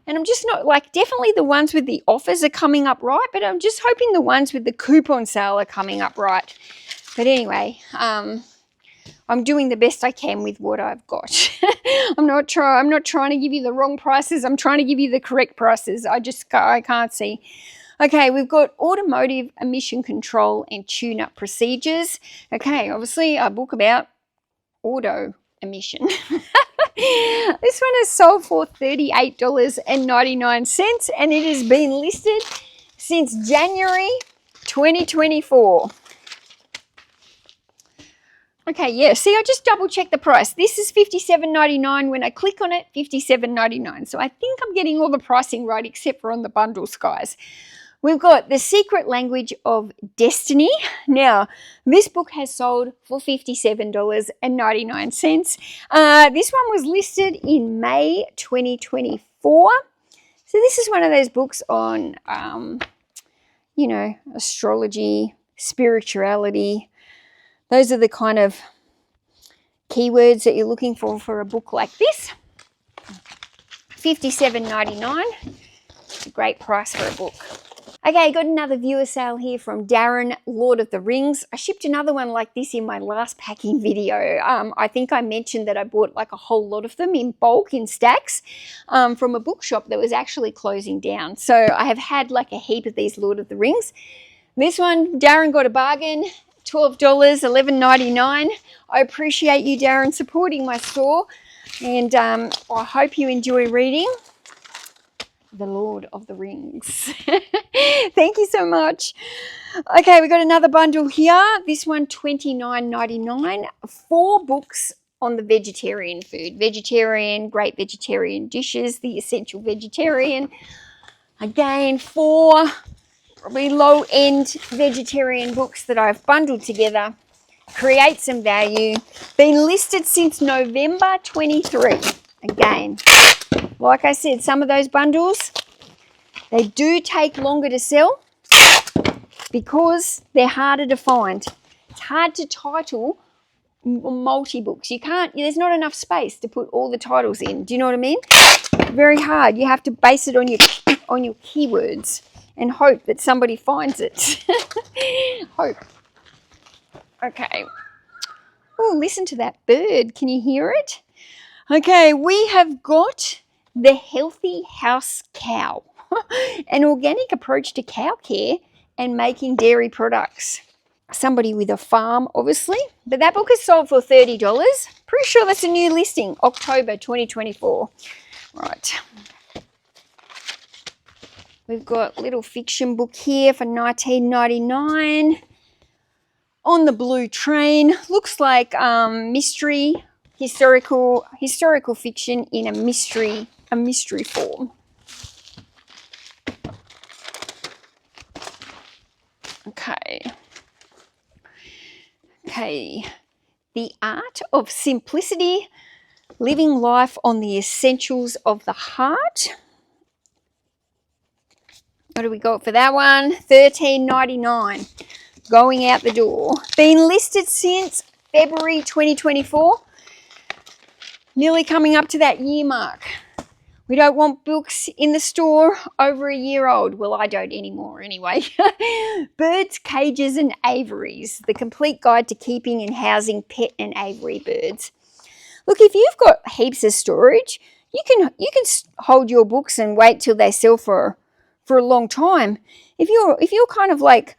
And I'm just not, like, definitely the ones with the offers are coming up right, but I'm just hoping the ones with the coupon sale are coming up right. But anyway, I'm doing the best I can with what I've got. I'm not trying to give you the wrong prices. I'm trying to give you the correct prices. I can't see. Okay, we've got automotive emission control and tune-up procedures. Okay, obviously a book about auto emission. This one is sold for $38.99, and it has been listed since January 2024. Okay, see, I just double-checked the price. This is $57.99. When I click on it, $57.99. So I think I'm getting all the pricing right, except for on the bundles, guys. We've got The Secret Language of Destiny. Now, this book has sold for $57.99. This one was listed in May 2024. So this is one of those books on, astrology, spirituality. Those are the kind of keywords that you're looking for a book like this. $57.99. It's a great price for a book. Okay, got another viewer sale here from Darren, Lord of the Rings. I shipped another one like this in my last packing video. I think I mentioned that I bought like a whole lot of them in bulk, in stacks, from a bookshop that was actually closing down. So I have had like a heap of these Lord of the Rings. This one, Darren got a bargain, $12, $11.99. I appreciate you, Darren, supporting my store, and I hope you enjoy reading The Lord of the Rings. Thank you so much. Okay, we got another bundle here. This one, $29.99. 4 books on the vegetarian food. Vegetarian, great vegetarian dishes, The Essential Vegetarian. Again, 4 probably low-end vegetarian books that I've bundled together. Create some value. Been listed since November 23. Again, like I said, some of those bundles, they do take longer to sell because they're harder to find. It's hard to title multi-books. You can't, there's not enough space to put all the titles in. Do you know what I mean? Very hard. You have to base it on your keywords and hope that somebody finds it. Hope. Okay. Oh, listen to that bird. Can you hear it? Okay, we have got the Healthy House Cow, an organic approach to cow care and making dairy products. Somebody with a farm, obviously, but that book is sold for $30. Pretty sure that's a new listing, October 2024. Right. We've got a little fiction book here for $19.99. On the Blue Train. Looks like mystery, historical fiction in a mystery form. Okay. Okay, The Art of Simplicity, Living Life on the Essentials of the Heart. What do we got for that one? $13.99. Going out the door. Been listed since February 2024. Nearly coming up to that year mark. We don't want books in the store over a year old. Well, I don't anymore anyway. Birds, Cages and Aviaries. The complete guide to keeping and housing pet and aviary birds. Look, if you've got heaps of storage, you can hold your books and wait till they sell for a long time. If you're kind of like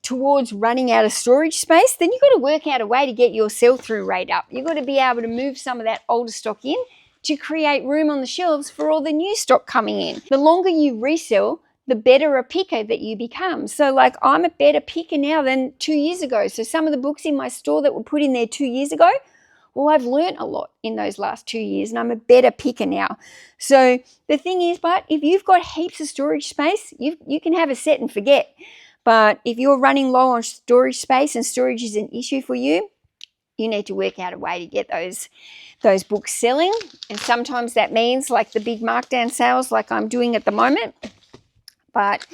towards running out of storage space, then you've got to work out a way to get your sell-through rate up. You've got to be able to move some of that older stock in to create room on the shelves for all the new stock coming in. The longer you resell, the better a picker that you become. So like I'm a better picker now than 2 years ago. So some of the books in my store that were put in there 2 years ago, well, I've learned a lot in those last 2 years and I'm a better picker now. So the thing is, but if you've got heaps of storage space, you can have a set and forget. But if you're running low on storage space and storage is an issue for you, you need to work out a way to get those books selling. And sometimes that means like the big markdown sales like I'm doing at the moment. But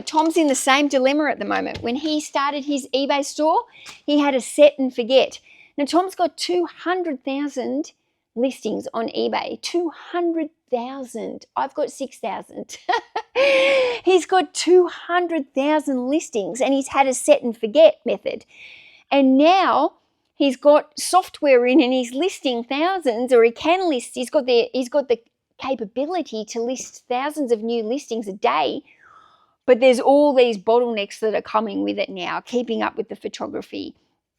Tom's in the same dilemma at the moment. When he started his eBay store, he had a set and forget. Now Tom's got 200,000 listings on eBay. 200,000. I've got 6,000. He's got 200,000 listings and he's had a set and forget method. And now he's got software in and he's listing thousands, or he can list. He's got the capability to list thousands of new listings a day. But there's all these bottlenecks that are coming with it now, keeping up with the photography,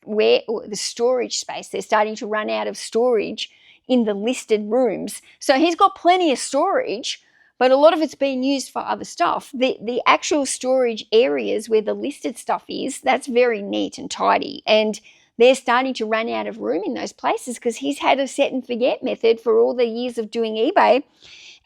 the storage space. They're starting to run out of storage in the listed rooms. So he's got plenty of storage, but a lot of it's being used for other stuff. The actual storage areas where the listed stuff is, that's very neat and tidy. And they're starting to run out of room in those places because he's had a set and forget method for all the years of doing eBay.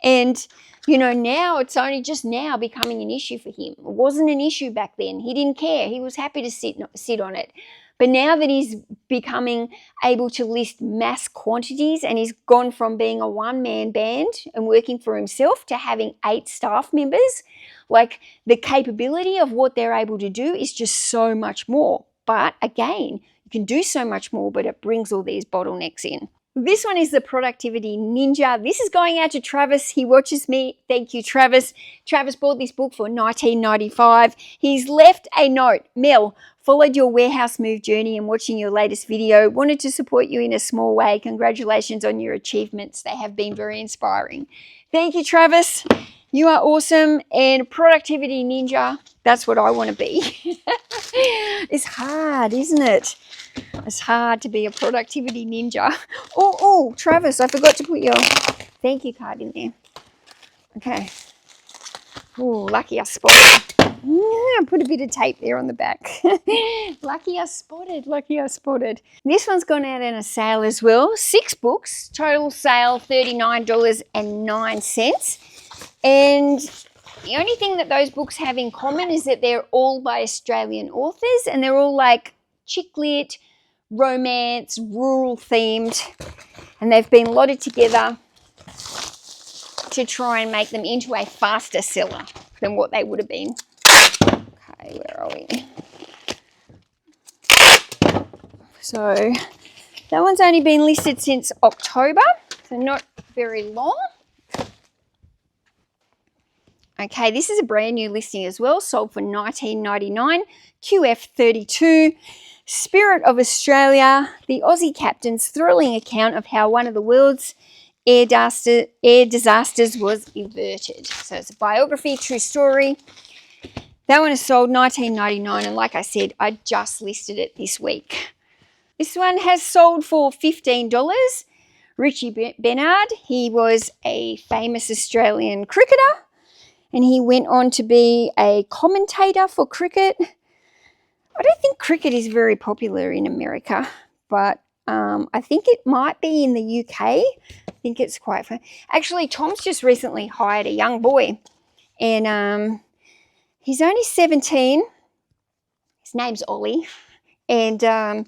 And, now it's only just now becoming an issue for him. It wasn't an issue back then. He didn't care. He was happy to sit on it. But now that he's becoming able to list mass quantities and he's gone from being a one-man band and working for himself to having 8 staff members, like the capability of what they're able to do is just so much more. But again, you can do so much more, but it brings all these bottlenecks in. This one is the Productivity Ninja. This is going out to Travis. He watches me. Thank you, Travis. Travis bought this book for $19.95. He's left a note. Mel, followed your warehouse move journey and watching your latest video. Wanted to support you in a small way. Congratulations on your achievements. They have been very inspiring. Thank you, Travis. You are awesome. And Productivity Ninja, that's what I want to be. It's hard, isn't it? It's hard to be a productivity ninja. Oh, Travis, I forgot to put your thank you card in there. Okay. Oh, lucky I spotted. Put a bit of tape there on the back. Lucky I spotted. This one's gone out in a sale as well. 6 books, total sale $39.09. And the only thing that those books have in common is that they're all by Australian authors and they're all like chick lit, romance, rural themed, and they've been lotted together to try and make them into a faster seller than what they would have been. Okay, where are we? So that one's only been listed since October, so not very long. Okay, this is a brand new listing as well, sold for $19.99, QF32. Spirit of Australia, the Aussie captain's thrilling account of how one of the world's air disasters was averted. So it's a biography, true story. That one is sold $19.99, and like I said, I just listed it this week. This one has sold for $15. Richie Bernard, he was a famous Australian cricketer, and he went on to be a commentator for cricket. I don't think cricket is very popular in America, but I think it might be in the UK. I think it's quite fun. Actually, Tom's just recently hired a young boy, and he's only 17. His name's Ollie. And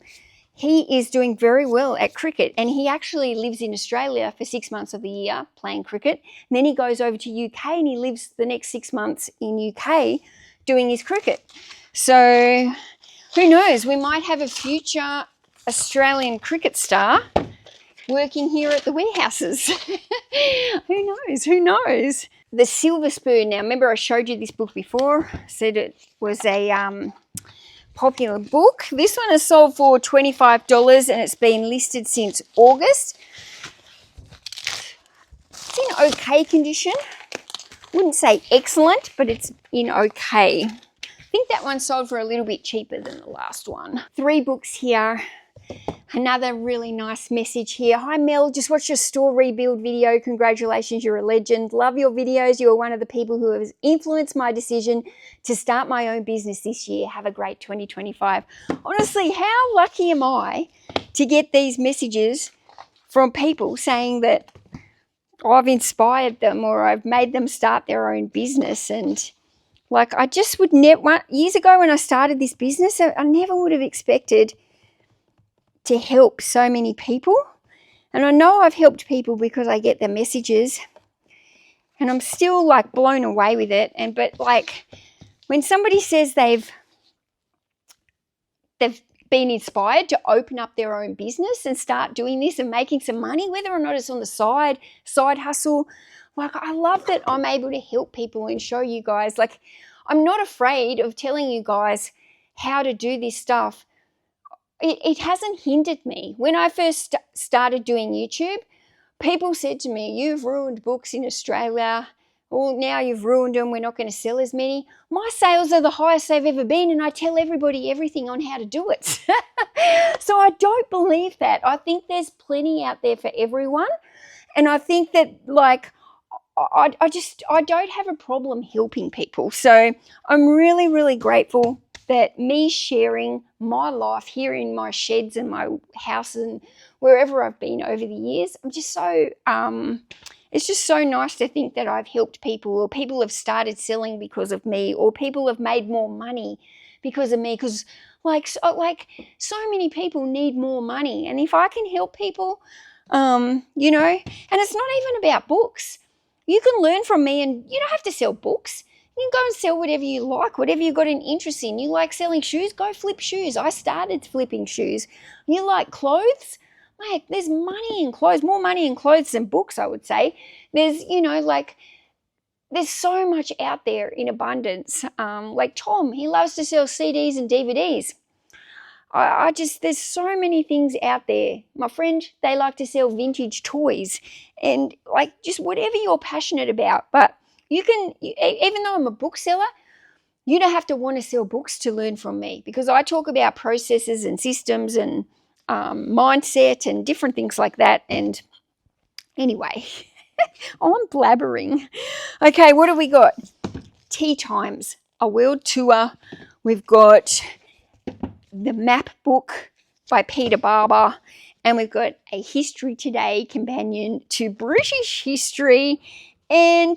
he is doing very well at cricket, and he actually lives in Australia for 6 months of the year playing cricket. And then he goes over to UK and he lives the next 6 months in UK doing his cricket. So who knows, we might have a future Australian cricket star working here at the warehouses. Who knows? Who knows? The Silver Spoon. Now, remember I showed you this book before. I said it was a popular book. This one is sold for $25 and it's been listed since August. It's in okay condition. Wouldn't say excellent, but it's in okay. I think that one sold for a little bit cheaper than the last one. 3 books here. Another really nice message here. Hi Mel, just watched your store rebuild video. Congratulations, you're a legend. Love your videos. You are one of the people who has influenced my decision to start my own business this year. Have a great 2025. Honestly, how lucky am I to get these messages from people saying that I've inspired them or I've made them start their own business. And like, I just would never, years ago when I started this business, I never would have expected to help so many people. And I know I've helped people because I get the messages and I'm still like blown away with it. But like when somebody says they've been inspired to open up their own business and start doing this and making some money, whether or not it's on the side hustle, like I love that I'm able to help people and show you guys. Like I'm not afraid of telling you guys how to do this stuff. It hasn't hindered me. When I first started doing YouTube, people said to me, you've ruined books in Australia. Well, now you've ruined them. We're not going to sell as many. My sales are the highest they've ever been, and I tell everybody everything on how to do it. So I don't believe that. I think there's plenty out there for everyone. And I think that, like, I don't have a problem helping people. So I'm really, really grateful that me sharing my life here in my sheds and my house and wherever I've been over the years, I'm just so, it's just so nice to think that I've helped people, or people have started selling because of me, or people have made more money because of me, because so many people need more money. And if I can help people, you know, and it's not even about books. You can learn from me and you don't have to sell books. You can go and sell whatever you like, whatever you've got an interest in. You like selling shoes? Go flip shoes. I started flipping shoes. You like clothes? Mate, there's money in clothes, more money in clothes than books, I would say. There's, you know, like, there's so much out there in abundance. Like Tom, he loves to sell CDs and DVDs. I just, there's so many things out there. My friend, they like to sell vintage toys and like just whatever you're passionate about. But you can, even though I'm a bookseller, you don't have to want to sell books to learn from me, because I talk about processes and systems and mindset and different things like that. And anyway, I'm blabbering. Okay, what have we got? Tea Times, a world tour. We've got the map book by Peter Barber, and we've got a History Today companion to British history. And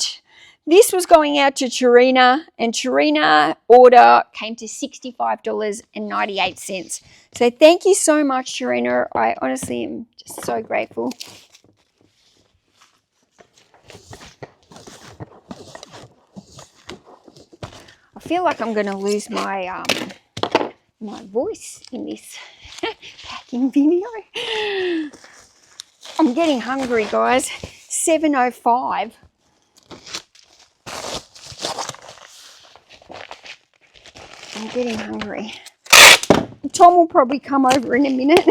this was going out to Tarina, and Tarina order came to $65.98. So thank you so much, Tarina. I honestly am just so grateful. I feel like I'm going to lose my my voice in this packing video. I'm getting hungry, guys. 7:05. I'm getting hungry. Tom will probably come over in a minute.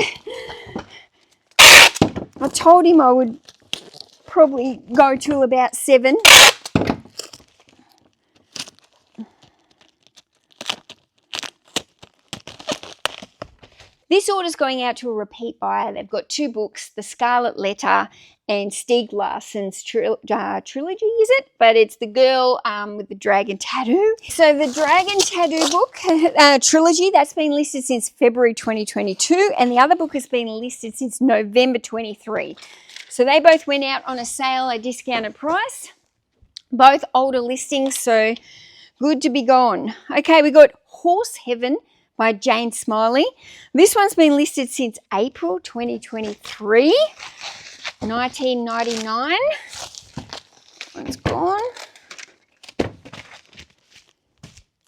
I told him I would probably go till about 7. This order's going out to a repeat buyer. They've got 2 books, The Scarlet Letter and Stieg Larsson's trilogy, is it? But it's the girl with the dragon tattoo. So the dragon tattoo book trilogy, that's been listed since February 2022, and the other book has been listed since November 23. So they both went out on a sale, a discounted price. Both older listings, so good to be gone. Okay, we got Horse Heaven by Jane Smiley. This one's been listed since April 2023, $19.99. One's gone.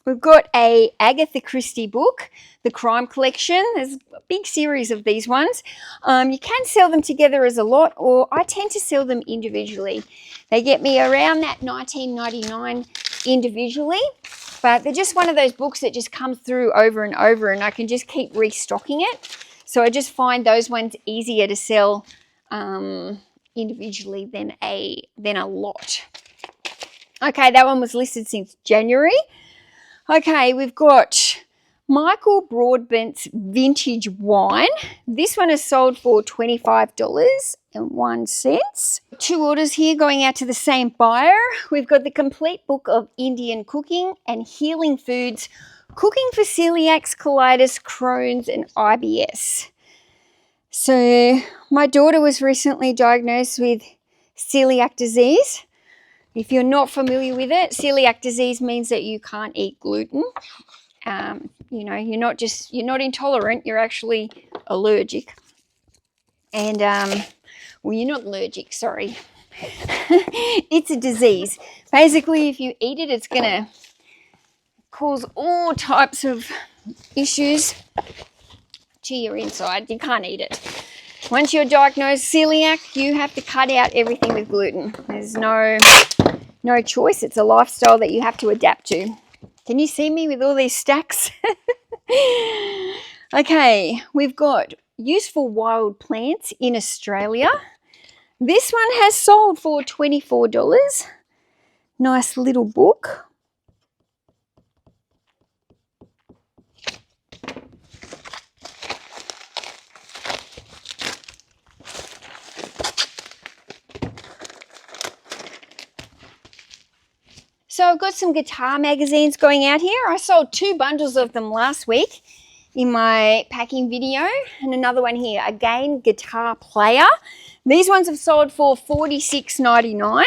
We've got a Agatha Christie book, The Crime Collection. There's a big series of these ones. You can sell them together as a lot, or I tend to sell them individually. They get me around that $19.99 individually, but they're just one of those books that just comes through over and over, and I can just keep restocking it. So I just find those ones easier to sell individually than a lot. Okay, that one was listed since January. Okay, we've got Michael Broadbent's Vintage Wine. This one is sold for $25.01. 2 orders here going out to the same buyer. We've got the complete book of Indian cooking and healing foods, cooking for celiacs, colitis, Crohn's, and IBS. So my daughter was recently diagnosed with celiac disease. If you're not familiar with it, celiac disease means that you can't eat gluten. You know, you're not intolerant, you're actually allergic. And, well, you're not allergic, sorry. It's a disease. Basically, if you eat it, it's going to cause all types of issues to your inside. You can't eat it. Once you're diagnosed celiac, you have to cut out everything with gluten. There's no choice. It's a lifestyle that you have to adapt to. Can you see me with all these stacks? Okay, we've got Useful Wild Plants in Australia. This one has sold for $24. Nice little book. So I've got some guitar magazines going out here. I sold 2 bundles of them last week in my packing video, and another one here. Again, Guitar Player. These ones have sold for $46.99.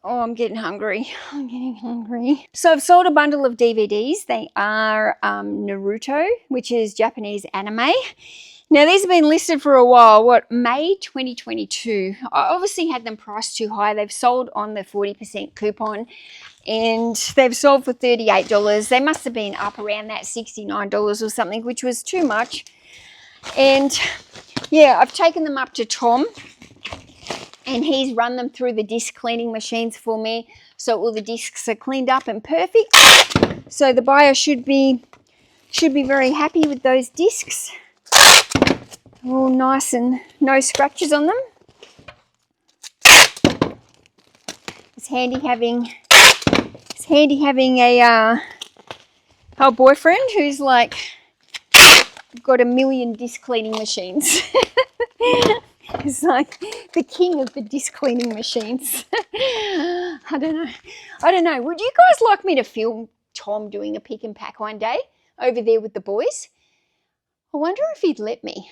Oh, I'm getting hungry. I'm getting hungry. So I've sold a bundle of DVDs. They are Naruto, which is Japanese anime. Now, these have been listed for a while, May 2022. I obviously had them priced too high. They've sold on the 40% coupon, and they've sold for $38. They must have been up around that $69 or something, which was too much. And, yeah, I've taken them up to Tom, and he's run them through the disc cleaning machines for me, so all the discs are cleaned up and perfect. So the buyer should be very happy with those discs. All nice and no scratches on them. It's handy having a boyfriend who's like got a million disc cleaning machines. He's like the king of the disc cleaning machines. I don't know. Would you guys like me to film Tom doing a pick and pack one day over there with the boys? I wonder if he'd let me.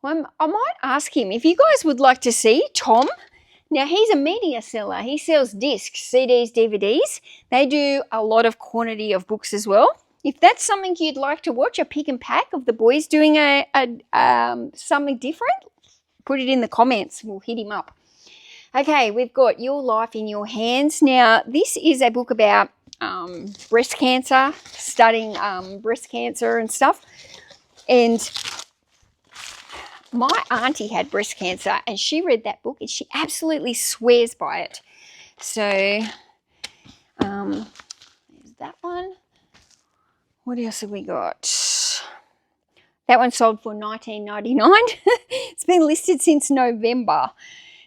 I might ask him if you guys would like to see Tom. Now, he's a media seller. He sells discs, CDs, DVDs. They do a lot of quantity of books as well. If that's something you'd like to watch, a pick and pack of the boys doing something different, put it in the comments. We'll hit him up. Okay, we've got Your Life in Your Hands. Now, this is a book about breast cancer, studying breast cancer and stuff. And my auntie had breast cancer, and she read that book and she absolutely swears by it. So there's that one. What else have we got? That one sold for $19.99. It's been listed since November.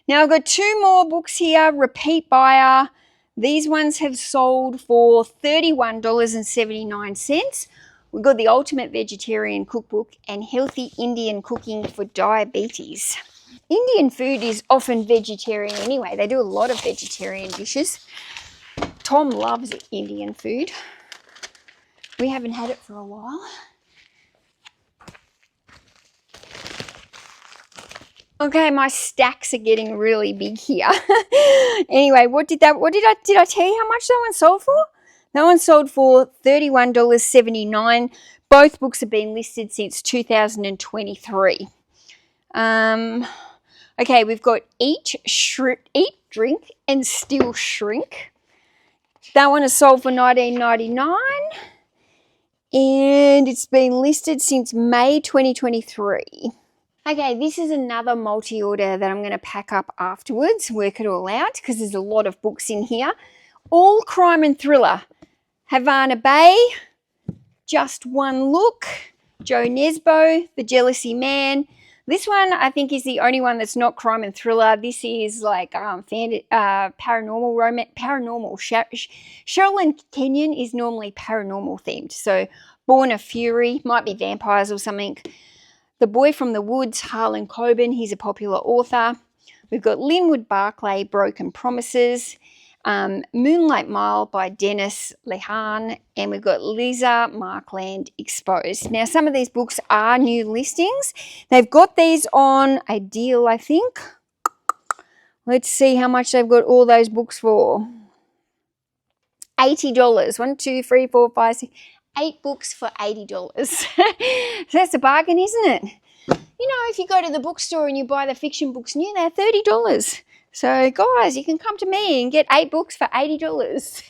Now I've got 2 more books here, repeat buyer. These ones have sold for $31.79. We've got the Ultimate Vegetarian Cookbook and Healthy Indian Cooking for Diabetes. Indian food is often vegetarian anyway. They do a lot of vegetarian dishes. Tom loves Indian food. We haven't had it for a while. Okay, my stacks are getting really big here. Anyway, did I tell you how much that one sold for? That one sold for $31.79. Both books have been listed since 2023. Okay, we've got Eat, Drink, and Still Shrink. That one has sold for $19.99. And it's been listed since May 2023. Okay, this is another multi-order that I'm going to pack up afterwards, work it all out, because there's a lot of books in here. All crime and thriller. Havana Bay, Just One Look, Joe Nesbo, The Jealousy Man. This one I think is the only one that's not crime and thriller. This is like paranormal romance, paranormal. Sherilyn Kenyon is normally paranormal themed. So Born of Fury, might be vampires or something. The Boy from the Woods, Harlan Coben, he's a popular author. We've got Linwood Barclay, Broken Promises. Moonlight Mile by Dennis Lehane. And we've got Lisa Markland, Exposed. Now, some of these books are new listings. They've got these on a deal, I think. Let's see how much they've got all those books for. $80. 1, 2, 3, 4, 5, 6. 8 books for $80. So that's a bargain, isn't it? You know, if you go to the bookstore and you buy the fiction books new, they're $30. So guys, you can come to me and get 8 books for $80.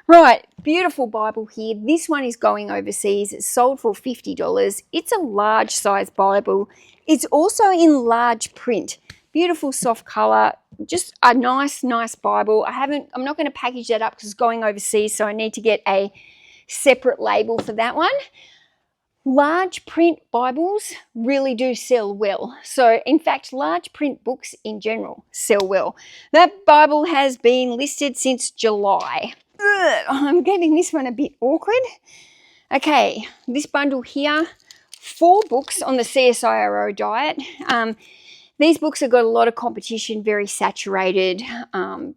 Right, beautiful Bible here. This one is going overseas. It's sold for $50. It's a large size Bible. It's also in large print. Beautiful soft color. Just a nice Bible. I'm not going to package that up because it's going overseas, so I need to get a separate label for that one. Large print Bibles really do sell well. So in fact, large print books in general sell well. That Bible has been listed since July. Ugh, I'm getting this one a bit awkward. Okay, this bundle here, 4 books on the CSIRO diet. These books have got a lot of competition, very saturated,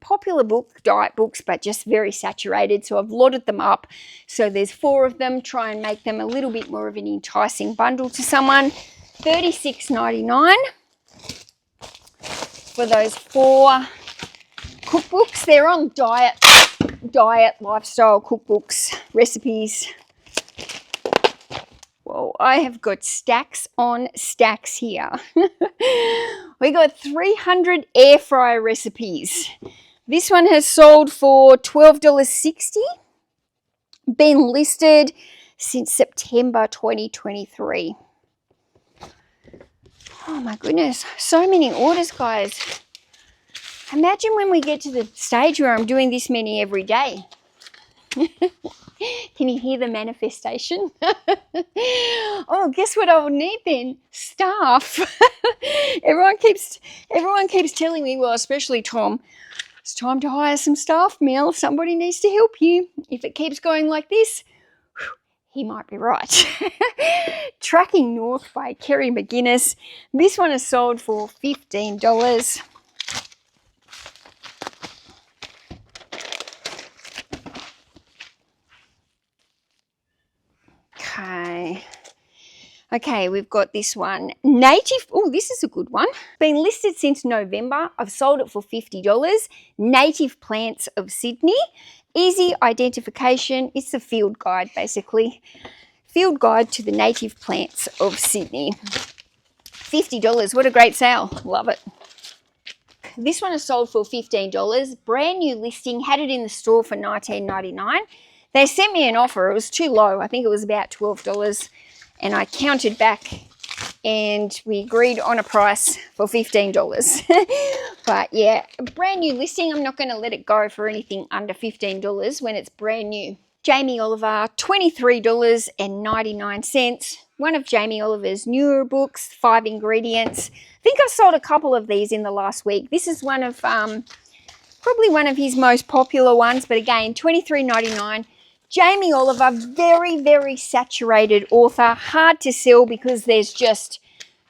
popular book, diet books, but just very saturated. So I've loaded them up. So there's 4 of them. Try and make them a little bit more of an enticing bundle to someone. $36.99 for those 4 cookbooks. They're on diet, lifestyle cookbooks, recipes. Well, I have got stacks on stacks here. We got 300 air fryer recipes. This one has sold for $12.60. Been listed since September 2023. Oh my goodness, so many orders, guys. Imagine when we get to the stage where I'm doing this many every day. Can you hear the manifestation? Oh, guess what I will need then? Staff. Everyone keeps telling me, well, especially Tom, it's time to hire some staff, Mel. Somebody needs to help you. If it keeps going like this, he might be right. Tracking North by Kerry McGuinness. This one is sold for $15. Okay, we've got this one. Native, oh, this is a good one. Been listed since November. I've sold it for $50. Native Plants of Sydney. Easy identification. It's a field guide, basically. Field guide to the native plants of Sydney. $50. What a great sale. Love it. This one is sold for $15. Brand new listing. Had it in the store for $19.99. They sent me an offer. It was too low. I think it was about $12. And I counted back and we agreed on a price for $15. But yeah, a brand new listing. I'm not going to let it go for anything under $15 when it's brand new. Jamie Oliver, $23.99. One of Jamie Oliver's newer books, 5 ingredients. I think I sold a couple of these in the last week. This is one of, probably one of his most popular ones, but again, $23.99. Jamie Oliver, very, very saturated author. Hard to sell because there's just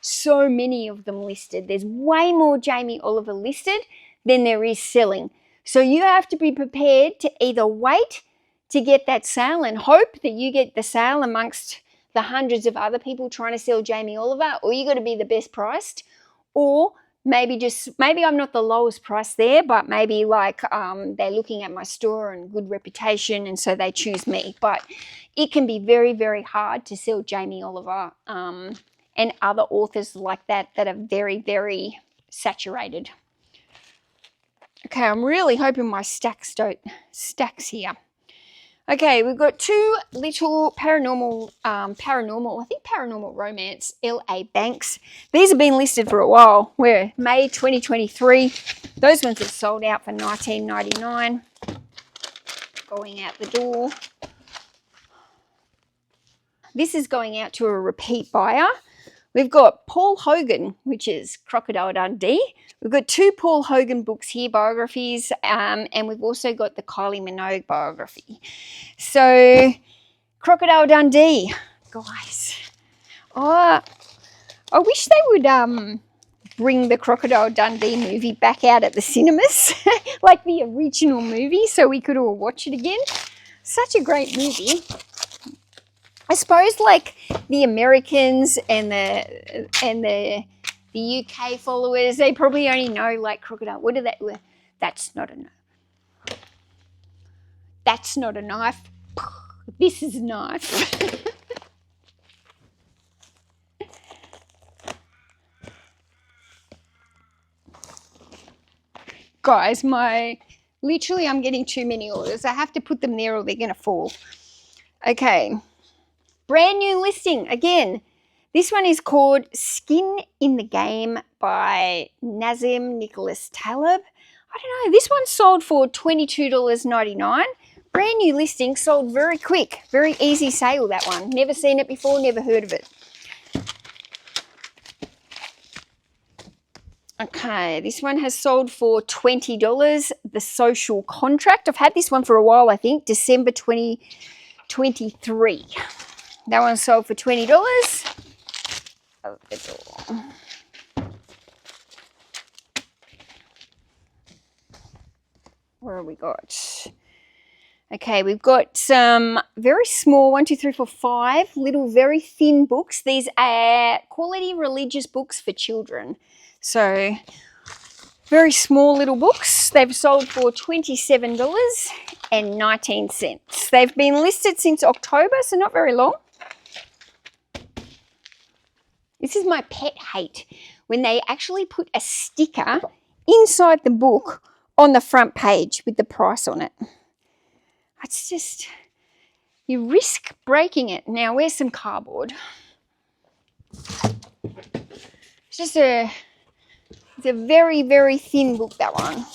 so many of them listed. There's way more Jamie Oliver listed than there is selling. So you have to be prepared to either wait to get that sale and hope that you get the sale amongst the hundreds of other people trying to sell Jamie Oliver, or you got to be the best priced, or maybe I'm not the lowest price there, but maybe like they're looking at my store and good reputation, and so they choose me. But it can be very, very hard to sell Jamie Oliver and other authors like that are very, very saturated. Okay, I'm really hoping my stacks don't stacks here. Okay, we've got two little paranormal, I think paranormal romance, L.A. Banks. These have been listed for a while. We're May 2023. Those ones are sold out for $19.99. Going out the door. This is going out to a repeat buyer. We've got Paul Hogan, which is Crocodile Dundee. We've got two Paul Hogan books here, biographies, and we've also got the Kylie Minogue biography. So, Crocodile Dundee, guys. Oh, I wish they would bring the Crocodile Dundee movie back out at the cinemas, like the original movie, so we could all watch it again. Such a great movie. I suppose like the Americans and the UK followers, they probably only know like crocodile. What do they? That's not a knife. That's not a knife. This is a knife. Guys, literally I'm getting too many orders. I have to put them there or they're going to fall. Okay. Brand new listing again. This one is called Skin in the Game by Nazim Nicholas Taleb. I don't know. This one sold for $22.99. Brand new listing, sold very quick. Very easy sale, that one. Never seen it before, never heard of it. Okay, this one has sold for $20. The Social Contract. I've had this one for a while, I think. December 2023. That one sold for $20. Out the door. Where have we got? Okay, we've got some very small, 1, 2, 3, 4, 5 little very thin books. These are quality religious books for children. So, very small little books. They've sold for $27.19. They've been listed since October, so not very long. This is my pet hate, when they actually put a sticker inside the book on the front page with the price on it. It's just, you risk breaking it. Now, where's some cardboard? It's a very, very thin book, that one.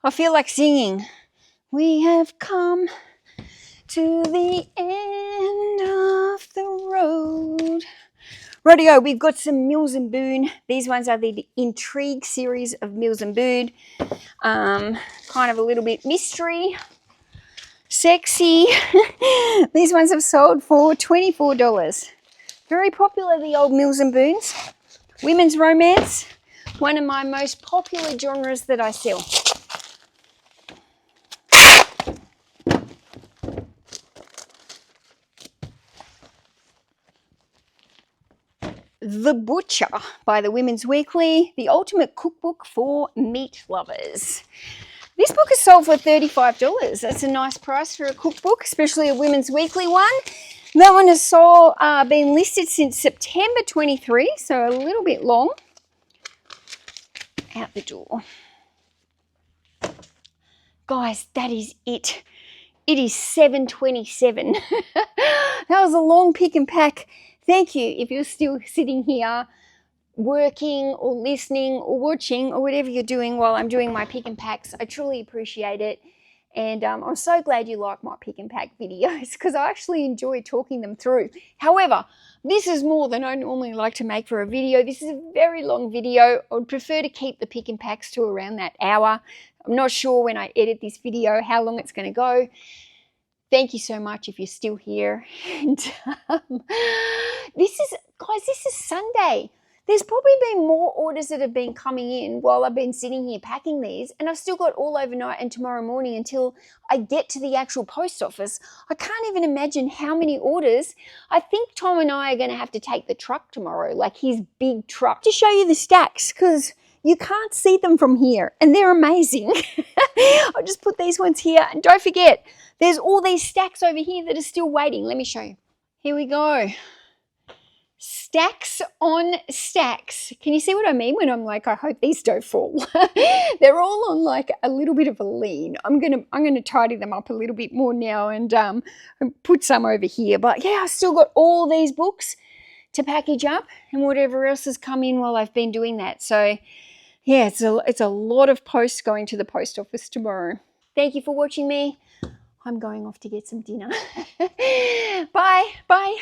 I feel like singing. We have come to the end of the road. Rightio, we've got some Mills and Boon. These ones are the Intrigue series of Mills and Boon. Kind of a little bit mystery, sexy. These ones have sold for $24. Very popular, the old Mills and Boons. Women's romance, one of my most popular genres that I sell. The Butcher by the Women's Weekly, the ultimate cookbook for meat lovers. This book is sold for $35. That's a nice price for a cookbook, especially a Women's Weekly one. That one has been listed since September 23, so a little bit long. Out the door. Guys, that is it. It is 7:27. That was a long pick and pack. Thank you if you're still sitting here working or listening or watching or whatever you're doing while I'm doing my pick and packs. I truly appreciate it. And I'm so glad you like my pick and pack videos because I actually enjoy talking them through. However, this is more than I normally like to make for a video. This is a very long video. I would prefer to keep the pick and packs to around that hour. I'm not sure when I edit this video how long it's going to go. Thank you so much if you're still here. And this is Sunday. There's probably been more orders that have been coming in while I've been sitting here packing these, and I've still got all overnight and tomorrow morning until I get to the actual post office. I can't even imagine how many orders. I think Tom and I are going to have to take the truck tomorrow, like his big truck, to show you the stacks because you can't see them from here, and they're amazing. I'll just put these ones here, and don't forget, there's all these stacks over here that are still waiting. Let me show you. Here we go. Stacks on stacks. Can you see what I mean when I'm like, I hope these don't fall? They're all on like a little bit of a lean. I'm gonna tidy them up a little bit more now and put some over here. But yeah, I've still got all these books to package up and whatever else has come in while I've been doing that. So yeah, it's a lot of posts going to the post office tomorrow. Thank you for watching me. I'm going off to get some dinner. Bye.